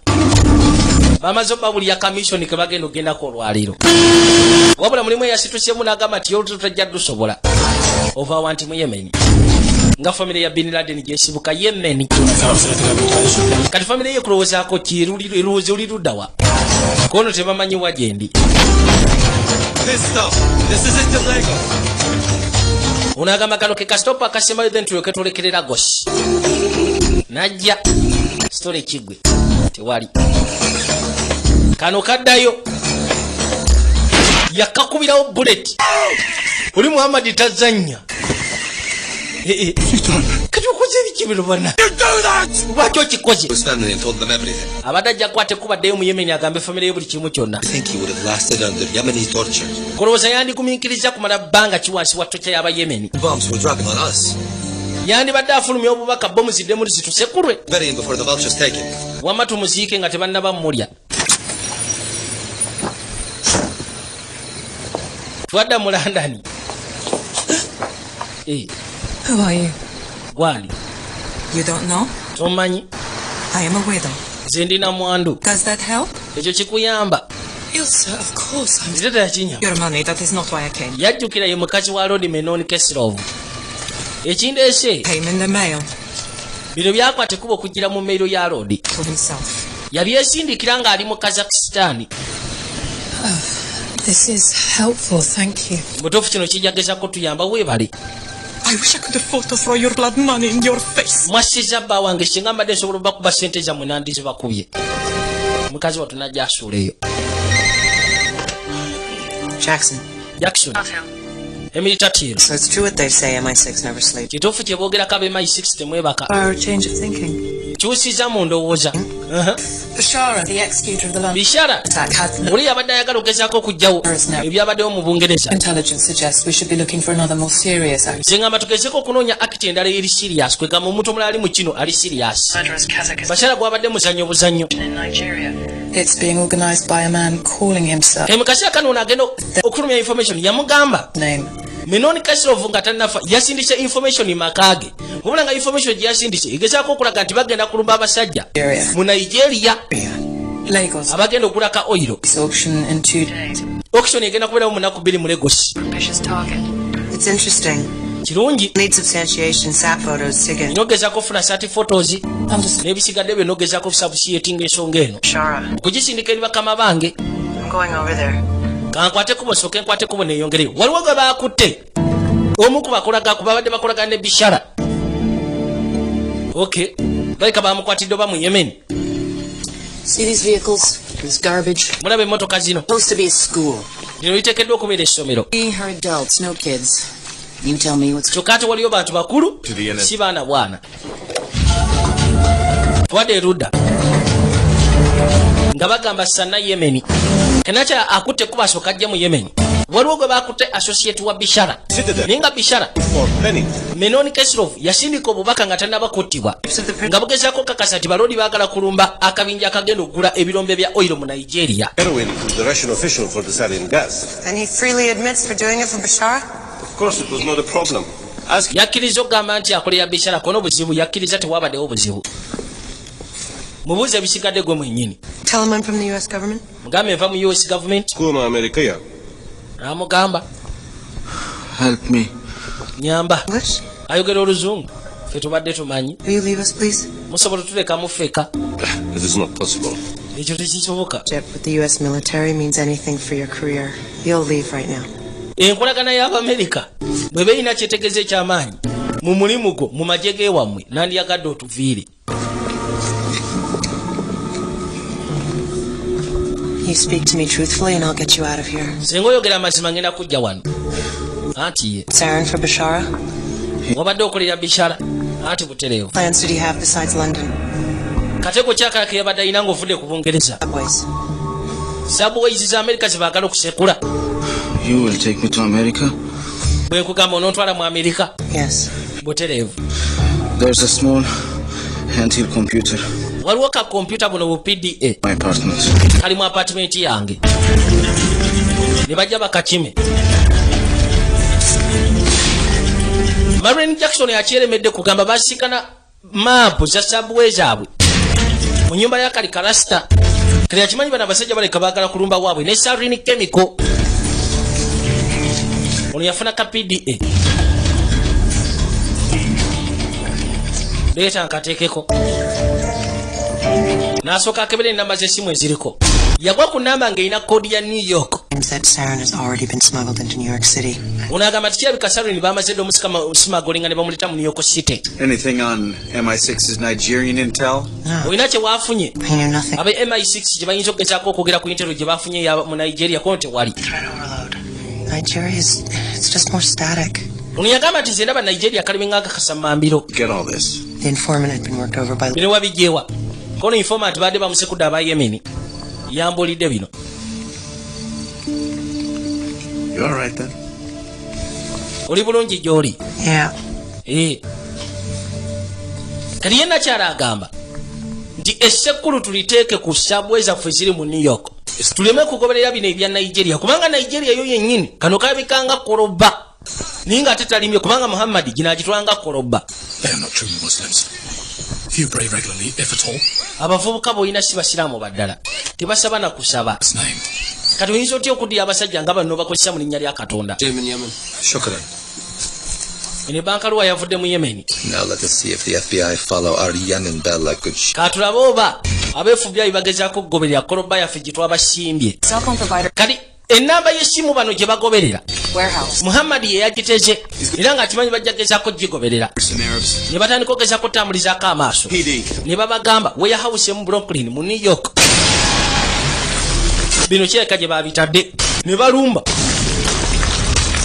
Bamaze obabulya kamishoni ke bagenda ogendako olwaliro. Wabula mulimu eyasitusyemu n'agamba nti yolutalo tajja dusobola. Ova wanti mu Yemen. Nga famire ya Bin Laden gyesibuka Yemen. Kati famire ye kulowoozaako ki eruwoozi oli luddawa. Kono tebamanyi wa gyendi. This is it to Lagos. Unagamba kano ke kastop akasemayo then tuyoke tulekerera Lagos. Najja story kigwe tewali. Kano kaddayo yakakubirawo bullet. Oli Muhammad tazanya. Kati ukoze bikibiro bana. You do that. Wacho kikoze. Was standing and told them everything. Abadajja kwate kubaddeyo mu Yemen agambe family ye buli kimu kyonna. I think he would have lasted under Yemeni torture. Kolowooza yandigumiikiriza kumala bbanga ki wansi wa torture y'aba Yemen. Bombs were dropping on us. Yandibadde afulumya obubaka bomu ziddemu zitusekulwe. Bury him before the vultures take him. Wamma tumuziike nga tebannaba mmulya. Twadda mu London. Who are you? Gwali. You don't know? Tomanyi. I am a widow. Zendina mwandu. Does that help? Ekyo kikuyamba. Yes, sir, of course. Nzita yakinya. Your money, that is not why I came. Yajjukira ye mukazi wa Lord Menon Kesrov. Ekindeese. Came in the mail. Bino byakwate kuba okugira mu mailo ya Lord. For himself. Yabyesindikira nga ali mu Kazakhstan. This is helpful, thank you. Mutofu kino kijageza ko tuyamba weebale. I wish I could afford to throw your blood money in your face. Mwasiza bba wange singa mbadde nsobola bakuba ssente zammwe nandizibakubye. Mukazi wattu najja asuuleyo. Jackson. Emily Tatiro. So it's true what they say, MI6 never sleeps. Kituufu kye boogerako MI6 temwebaka. Or a change of thinking. Kyusiza mu ndowooza. Bashara, the executor of the London Bishara. attack, had Oli abadde ayagala okugezaako okuggyawo ebyabaddewo mu Bungereza. intelligence suggests we should be looking for another more serious act. Singamba tugezeeko okunoonya akiti endala eri serious kwegamba omuntu omulala ali mu kino ali serious. Bashara gwabadde muzannyo buzannyo. It's being organized by a man calling himself. Mu kaseera kano ono agenda okulumya information yamugamba. Name. Menoni Kasirov nga tannafa yasindise information makage. Wabula nga information gye yasindise egezaako okulaga nti bagenda kulumba abasajja mu Nigeria. Lagos. Abagenda okulaka oil. Auction in 2 days. Auction egenda kubeerawo mu nnaku 2 mu Lagos. Ambitious target. It's interesting. Kirungi. Need substantiation, sat photos, tickets. Nogezaako okufuna sat photos n'ebisigadde bye nogezaako obusabushiyetinga ensonga eno. Kugisindika eri bakama bange. I'm going over there. Kankwate kubo soke nkwate kubo neeyongereyo. Waliwo gwe baakutte. Omu ku bakolaga ku babadde bakolaga ne Bishara. Okay. Balika bamukwatidde oba mu Yemen. See these vehicles? This garbage. Mulabe emmotoka zino. Supposed to be a school. Lino liteekeddwa okubeera essomero. We are adults, no kids. You tell me what's... Kyokka ate waliyo bantu bakulu si baana bwana. Twadde erudda nga bagamba Sana Yemen. Kenacha akutte kuba asooka ajja mu Yemen. Waliwo gwe bakutte associate wa Bishara. Ninga Bishara. Menoni Kasirov yasindika obubaka nga tannaba kuttibwa. Nga bugezaako kakasa nti balodi baagala kulumba akabinja akagenda okugula ebirombe bya oil mu Nigeria. Heroin from the Russian official for the sarin gas. And he freely admits for doing it for Bashara? Of course it was not a problem. Yakkiriza okugamba nti akolera Bishara kono obuzibu yakkiriza tewabaddewo obuzibu. Mubuuze ebisigadde gwe mwennyini. Tell him I'm from the US government. Mugambe nva mu US government. Kuma America ya. Amugamba. Help me. Nyamba. Ayogera oluzungu. Ffe tubadde tumanyi. Will you leave us please? Musobola tuleka mufeka. This is not possible. Ekyo tekisoboka. With the US military means anything for your career. You'll leave right now. Enkolagana y'Abamerika bwe beeyina kyetegeeza eky'amaanyi mu mulimu gwo mu magye g'ewammwe nandiyagadde otuviire. You speak to me truthfully and I'll get you out of here. Senga oyogera amazima ngenda kujja wano. Anti ye. Sarin for Bashara? Wabadde okolera Bishara. Anti butereevu. Plans did he have besides London? Kateko kyakala ke yabadde ayina ng'ovudde ku Bungereza. Subways za Amerika ze baagala okusekula. You will take me to America? Bwe nkugamba onontwala mu Amerika? Yes. Butereevu. There's a small handheld computer. Waliwo ka computer buno bu PDA. My apartment. Kali mu apartment yange. Ne bajja bakakime. Marine Jackson yakyeremedde kugamba basikana maapu za subway zaabwe mu nyumba ya Kali Karasta. Kali yakimanyi bana basajja baleka baagala kulumba waabwe ne Sarin Chemical. Ono yafuna ka PDA. Leeta nkateekeko. N'asooka akebera ennamba z'essimu eziriko. Yagwa ku nnamba ng'erina koodi ya New York. Said Sarin has already been smuggled into New York City. Unaagamba tikirabika Sarin bamaze dde omusmagolinga ne bamuleta mu New York City. Anything on MI6's Nigerian intel? Olina kye waafunye? I knew nothing. Abe MI6 gye bayinza okugezaako okwogera ku intel gye baafunye mu Nigeria kono tewali. Nigeria is it's just more static. Ono yagamba nti zendaba Nigeria kalibenga akasamambiro. Get all this. The informant had been worked over by... Bino wabijjewa. Kono informant baadde bamusekudde aba Yemen. Yambulidde bino. You all right then? Oli bulungi gy'oli? Yeah. Kati ye nakyala agamba nti essekkulu tuliteeke ku subway zaffe ziri mu New York. Tuleme kugoberera bino ebya Nigeria kubanga Nigeria yo yennyini kano kalabikanga koloba. Naye ng'ate talimye kubanga Muhammad ginaagitwanga koloba. They are not true Muslims. Few pray regularly, if at all. Abavubuka boyina si basiraamu baddala. Tebasaba na kusaba. Kati oyinza otya okuddira abasajja nga bano bakozesa mu linnya lya Katonda. Shukran. Ene bankaluwa yavudde mu Yemen. Now let us see if the FBI follow our Yemen bell like good shit. Katulabe oba abeFBI bagezaako okugoberera koloba yaffe gye twabasimbye. Kati Enamba y'essimu bano gye bagoberera Muhammad ye yagiteze era ng'akimanyi bajja gezaako gigoberera ne batandika ogezaako otambulizaako amaaso ne babagamba warehouse mu Brooklyn mu New York bino kireka gye babitadde ne balumba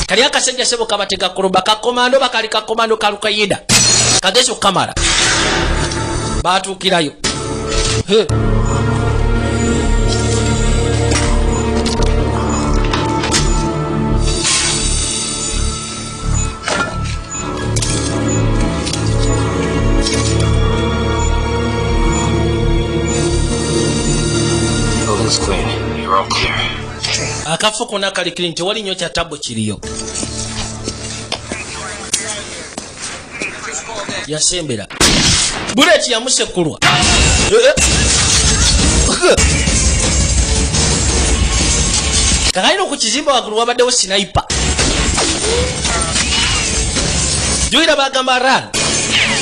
kali akasajja sebo kabatega koloba kakomando bakali kakomando kalukayida kagezo kamara batuukirayo akafo kona kali clean tewali nnyo kya tabo kiriyo yasembera buleti yamusekulwa kakaino ku kizimba waggulu wabaddewo sniper joyira bagamba ran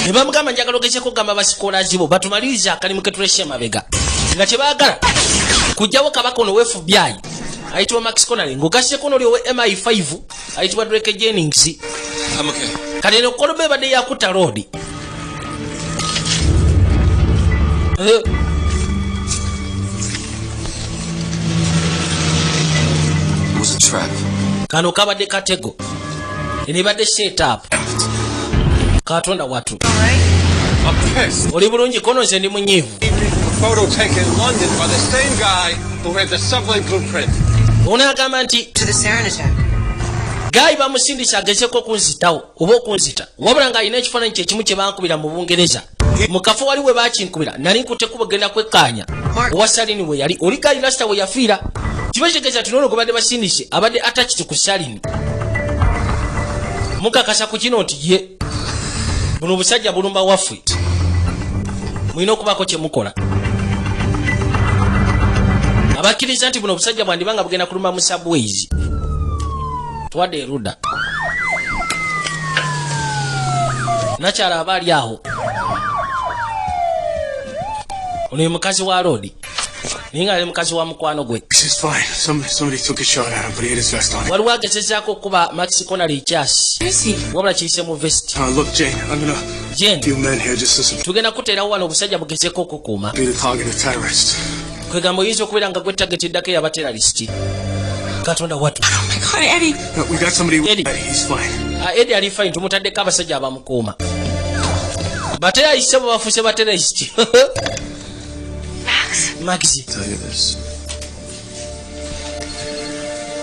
ne bamugamba njagala ogezeko gamba basikolazi bo batumaliriza akalimu ketuleshe mabega nga kyebaagala kujjawo kabaka ono FBI ayitibwa Max Connolly ng'ogaseko ono lyowe MI5 ayitibwa Drake Jennings kati eno kolobe badde yakuta road was a trap. Kano kabadde katego ene badde set up katonda watu oli bulungi kono nze ndi munyivu photo taken in London by the same guy who had the subway blueprint. Unagamba nti to the sarin attack. Guy bamusindisa agezeko kunzitawo oba okunzita wabula nga alina ekifaananyi kyekimu kye bankubira mu Bungereza mu kafo wali we bakinkubira nali nkutekkuba genda kwekkaanya owa Salini we yali oli Guy Lasta we yafiira kiba kitegeeza ti noono gwe badde basindise abadde attached ku Salini mukakasa ku kino nti ye buno obusajja bulumba waffe mulina okubaako kye mukola abakkiriza nti buno obusajja bwandibanga bugenda kulumba mu subways twadde eruda nakyala aba ali awo ono ye mukazi wa Rodi naye nga ali mukazi wa mukwano gwe waliwo agezezaako okuba Max Connolly ekyasi wabula kiyise mu vest Jane tugenda kuteerawo wano obusajja bugezeeko okukuuma kwegamba oyinza okubeera nga gwetagetiddako eyabateralisiti katonda watu Eddie ali fine tumutaddeko abasajja abamukuuma bateralisite bwe bafuuse bateralisiti Maxi. Tell you this.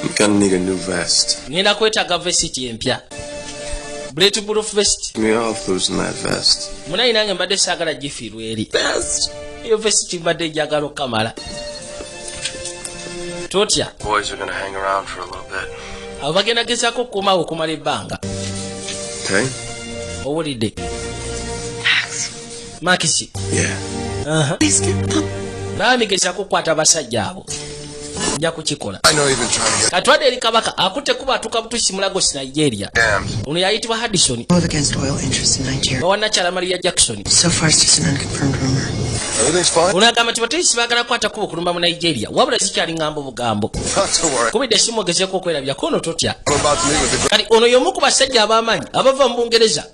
I'm gonna need a new vest. Nina kwetaaga vest empya. Bulletproof vest. Me off losing that vest. Munayi nange mbadde saagala gifiirwa eri. Vest. Iyo vest mbadde njagala okamala. Totya. Boys are gonna hang around for a little bit. Abo bagenda gezaako okukuumaawo okumala ebbanga. Okay. Owulidde. Maxi. Yeah. Nami gezaako okukwata abasajja abo. Nja kukikola. Katwadde eri kabaka akutte kuba atuuka butuusi Lagos Nigeria. Ono yayitibwa Haddison. Bawanakyala Maria Jackson. Unagamba nti baterisi baagala kukwata kuba okulumba mu Nigeria wabula zikyali ngambo bugambo. Kubidde simu ogezeeko okwerabirako ono totya. Kati ono y'omu ku basajja ab'amaanyi abava mu Bungereza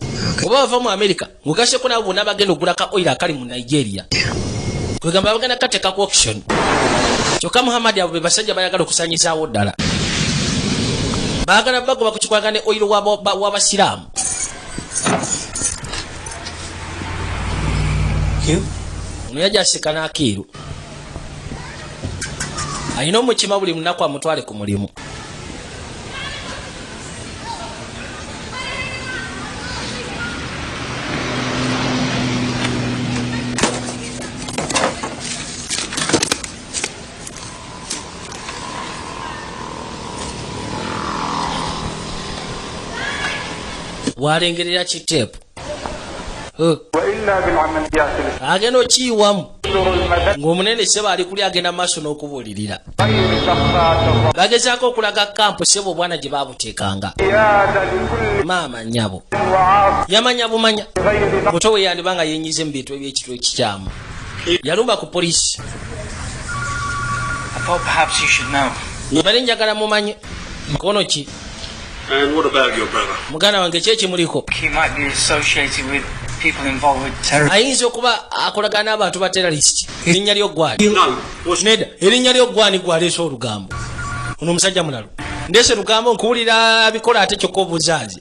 oba bava mu America ng'ogaseeko nabo bonna bagenda okugulaka oil akali mu Nigeria. Kwegamba bagenda kateeka ku auction. Kyokka Muhammad abo be basajja bayagala okusanyizaawo ddala. Baagala bagoba ku kikwagane oil w'abasiraamu. Ono yajja aseka n'akeeru. Alina omukima buli munaku amutwale ku mulimu. Walengerera kiteepu agenda okiyiwamu ng'omunene sebo ali kuli agenda maaso n'okubuulirira bagezaako okulaga kampu sebo obwana gye baabuteekanga maama nnyabo yamanya bumanya muto we yandiba nga yenyize mu bintu ebyekiro ekikyamu yalumba ku poliisi Bali njagala mumanye kono ki. And what about your brother? Mugana wange kyeki muliko. He might be associated with people involved with terrorism. Ayinza okuba akolagana abantu ba terrorist. Erinnya lyo gwali. No. Neda, erinnya lyo gwani gwaleese olugambo. Ono musajja mulalo. Ndese lugambo nkuwulira abikola ate kyokka obuzaazi.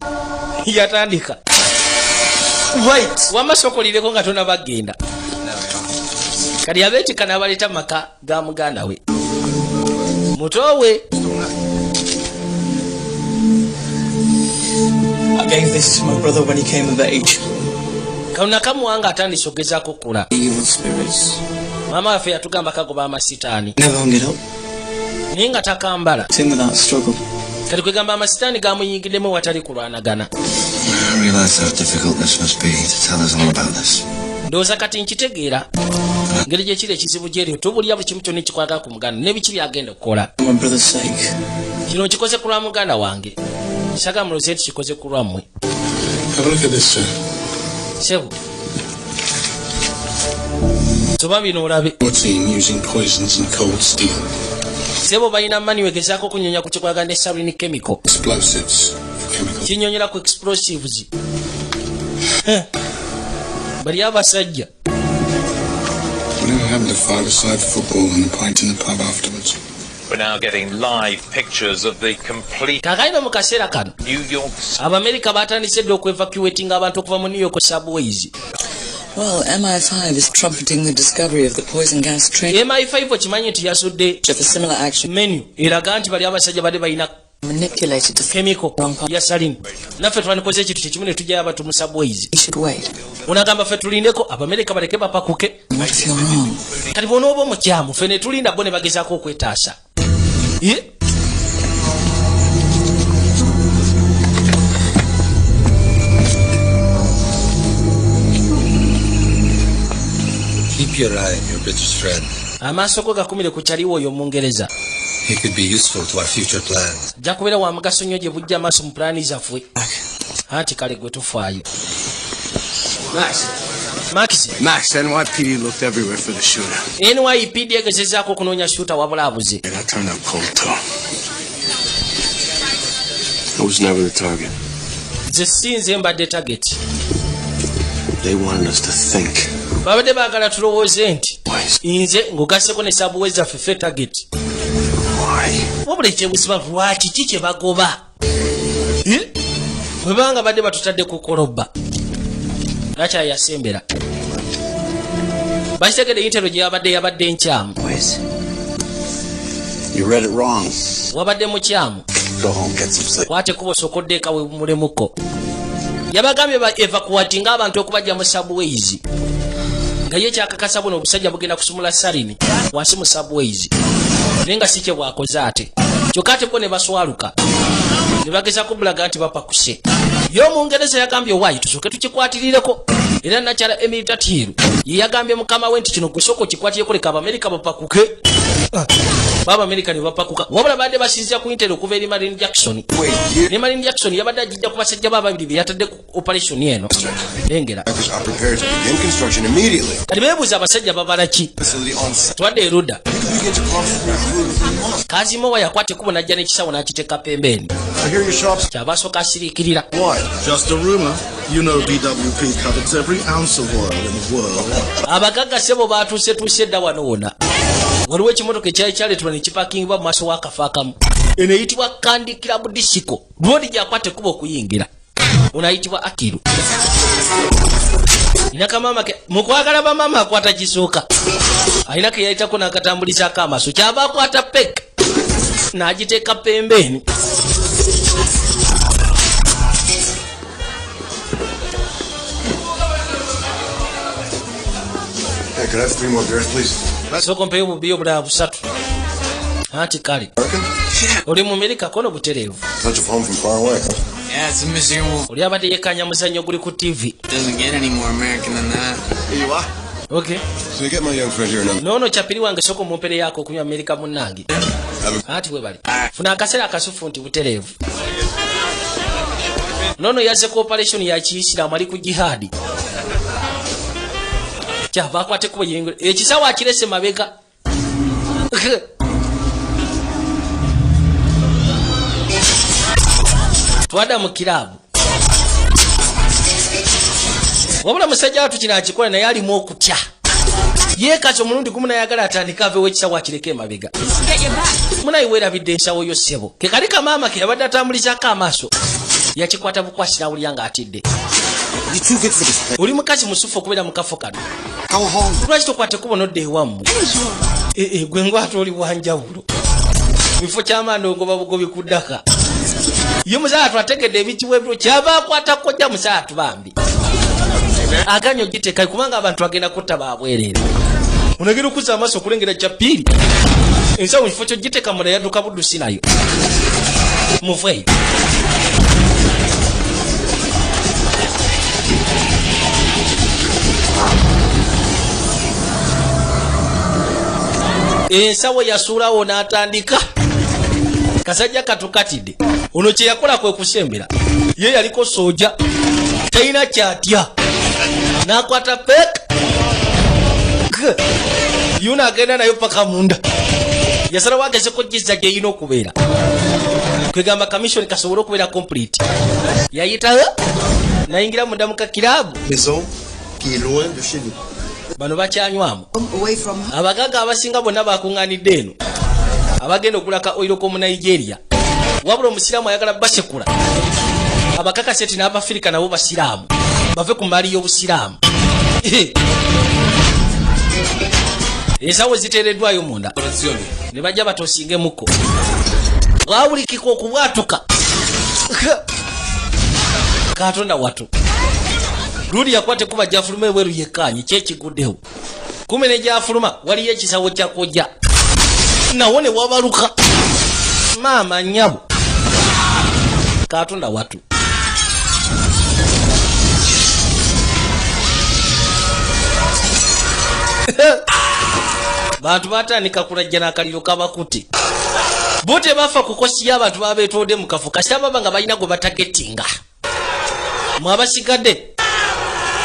Yatandika. Wait. Wamasokolireko nga tona bagenda. Kali abeeti kana baleta maka ga muganda we. Mutowe. I gave this to my brother when he came of age. Kauna kamuwanga atandise okugezaako okula. Evil spirits. Mama waffe yatugamba kagoba amasitaani. Never hung it up. Naye nga takambala. Sing without struggle. Kati kwegamba amasitaani gamuyingiddemu watali kulwanagana. I realize how difficult this must be to tell us all about this. Ndowooza kati nkitegeera. Ngeri gye kiri ekizibu gyeryo tubulya buli kimu kyonna ekikwata ku muganda n'ebiki byagenda okukola. My brother's sake. Kino kikoze ku lwa muganda wange. Saga muloze nti kikoze ku lwammwe. Have a look at this, sir. Sebu. Soba bino olabe. Team using poisons and cold steel. Sebo balina mani wegezaako kunyonya ku kikwagala ne saline chemical. Explosives. Kinyonyera ku explosives. Bali abasajja. We're having a five-a-side football and a pint in the pub afterwards. We're now getting live pictures of the complete Kakaino mu kaseera kano. New York. Abamerika batandise dde okwevacuating abantu okuva mu New York subways. Well, MI5 is trumpeting the discovery of the poison gas train. MI5 okimanyi nti yasudde With a similar action menu eraga nti bali abasajja badde balina manipulated to chemical ya saline. Naffe twandikoze ekintu kyekimu ne tujjayo abantu mu subways. You should wait. Unagamba ffe tulindeko Abamerika baleke bapakuke. What if you're wrong? Kati bw'onooba omukyamu ffe ne tulinda bo ne bagezaako okwetaasa. Keep your eye on your British friend. Amaaso go gakumire ku kyaliwo oyo Omungereza. He could be useful to our future plans. Jja kubeera wa mugaso nnyo gye bujja amaaso mu pulaani zaffe. Anti kale gwe tufaayo. Max, NYPD looked everywhere for the shooter. NYPD egezezaako okunoonya shooter wabula abuze. And I turned up cold too. I was never the target. Nze sinze mbadde target. They wanted us to think. Babadde baagala tulowooze nti nze ng'ogasseko ne subways zaffe ffe target. Wabula ekyebuziba lwaki ki kye bagoba? Bwe banga badde batutadde ku koloba. Lwaki yasembera? Bakitegedde intero gye yabadde nkyamu. You read it wrong. Wabadde mukyamu. Go home, get some sleep. Wate kuba osokodde eka we mulemuko. Yabagambye ba evacuating abantu okubajja mu subways. Nga ye kyakakasa buno obusajja bugenda kusumula saline wansi mu subways. Nenga si kye bwakoze ate. Kyokka ate bo ne baswaluka. Ne bageza kubulaga nti bapakuse. Yo Omungereza yagambye wayi tusooke tukikwatirireko. Era nakyala Emilita Tiru ye yagambye mukama we nti kino gusoko kikwatireko leka Abamerika bapakuke. Baba America ne bapakuka. Wabula badde basinzira ku intero okuva eri Marine Jackson. Ne Marine Jackson yabadde ajja ku basajja bababiri be yatadde ku operation eno. Engera. I'm prepared to begin construction immediately. Kati beebuuza abasajja babala ki? Twadde eruda. Kazimo yakwate kubo najja n'ekisawo n'akiteeka pembeni. I hear your shops. Kyabasooka asiriikirira. Why? Just a rumor. You know BWP covers every ounce of oil in the world. Abagagga sebo baatuuse dda wano wona. Waliwo ekimotoka ekyali kyaleetebwa ne kipakingibwa mu maaso w'akafo akamu. Eno eyitibwa Kandikira Budisiko. Roodi gy'akwata ekkuba okuyingira. Ono ayitibwa Akiru. Inaka mama ke mukwagala ba mama akwata kisooka. Alina ke yayitako n'akatambulizaako amaaso. Kyaba akwata pek. N'agiteeka pembeni. Hey, could I have 3 more beers, please? Soko mpeyo bubiyo bulala busatu. Anti kali. Oli mu Amerika kono butereevu. Bunch of home from far away. Yeah, it's a miserable. Oli abadde yekanya muzannyo guli ku TV. Doesn't get any more American than that. Here you are. Okay. So you get my young friend here now. Nono chapiri wange soko mumpere yako kunywa Amerika munnange. Ati we bali. Funa akaseera akasufu nti butereevu. Nono yaze ku operation ya Kiisiraamu ali ku jihadi. Kyava akwate kubo yengo. Ekisawo akirese mabega. twada mu kirabu wabula musajja watu kino akikola naye alimu okutya yeekasa omulundi gumu nayagala atandika avewo ekisawo akireke emabega munayi weerabidde ensawo yo ssebo ke kali kamaama ke yabadde atambulizako amaaso yakikwata bukwasira awulira ng'atidde oli mukazi musufu okubeera mu kafo kano lwaki tokwate kubonodde ewammwe gwe ngwate oli wanjawulo bifo ky'amaani ogoba bugobi ku ddaka ye musaatu ategedde ebikiwebiro kyava akwata kojja musaatu bambi aganyo giteekayo kubanga abantu agenda kutta babwereere onagenda okuzza amaaso okulengera japiiri ensawo mu kifo kyo giteeka munda yadduka buddusi nayo muveeyo ensawo yasuulawo n'atandika kasajja katukatidde ono kye yakola kwe kusembera ye yaliko sooja talina kyatya n'akwata peka yuno agenda nayo paka munda yasalawo agezeko gizza gyeyina okubeera kwegamba kamishoni kasobole okubeera complete yayitayo nayingira munda mu kakiraabu bano bakyanywamu abagaga abasinga bonna bakuŋŋaanidde eno abagenda okulaka oiro ko mu Nigeria wabula omusiraamu ayagala basekula abakakaseti n'abafirika nabo basiraamu bave ku maali y'obusiraamu ensawo ziteereddwayo munda ne bajja batoosingemuko bwawulikika okubwatuka katonda watu luli yakwate kuba gyafuluma ebweru yekkaanyi kyekiguddewo kume ne gyafuluma waliyo ekisawo kyakojja nawo ne wabaluka maama nnyabo katonda watu bantu batandika kulajja n'akaliro kabakuti bo tebafa kukosiya abantu babeetodde mu kafo kasita baba nga balina gwe batagetinga mwabasigadde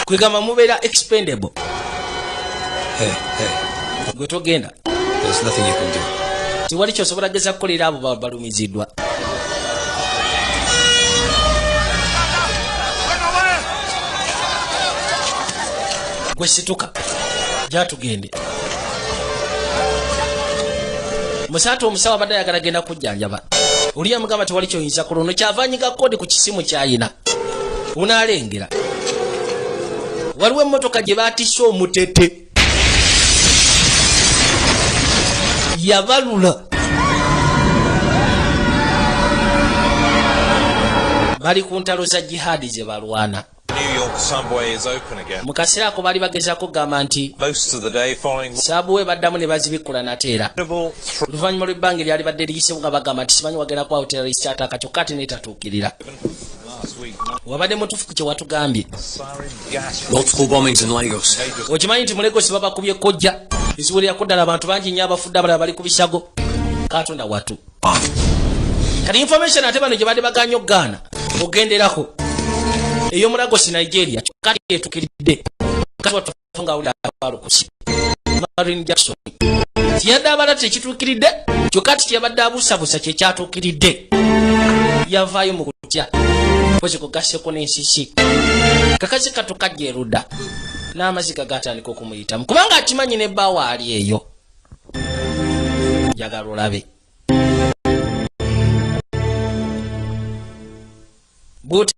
kwegamba mubeera expendable gwe togenda tiwali kyosobola geza kukolera abo balumiziddwa gwe situka gyatugende musaatu omusawo abadde ayagala genda kujjanjaba oli yamugamba tewali kyoyinza kulono kyavanyiga kodi ku kisimu kyayina unaalengera waliwo emmotoka gye baatisse omutete yabalula bali ku ntalo za jihadi ze balwana mu kaseera ako baali bagezaako kugamba nti saabuwe baddamu ne bazibikula nateera oluvannyuma lw'ebbanga eryali badde liyisemu nga bagamba nti simanyi wagenda kubawo terrorist attack kyokka ate neetatuukirira wabadde mutuufu ku kye watugambye okimanyi nti mu Lagos babakubye kojja eziwererako ddala abantu bangi nnyo abafudde abalala bali ku bisago katonda watu kati information ate bano gye badde baganya okugaana ogenderako ey'omu Lagos Nigeria kyokka etukiridde kati watufunga awulira abalukusi Marine Jackson tiyadde abala tekituukiridde kyokka ti kyabadde abuusabuusa kye kyatuukiridde yavaayo mu kutya pozi kugasseko n'ensisi kakazi katukajja erudda n'amaziga gatandika okumuyitamu kubanga akimanyi nebbaawo ali eyo njagala olabe buti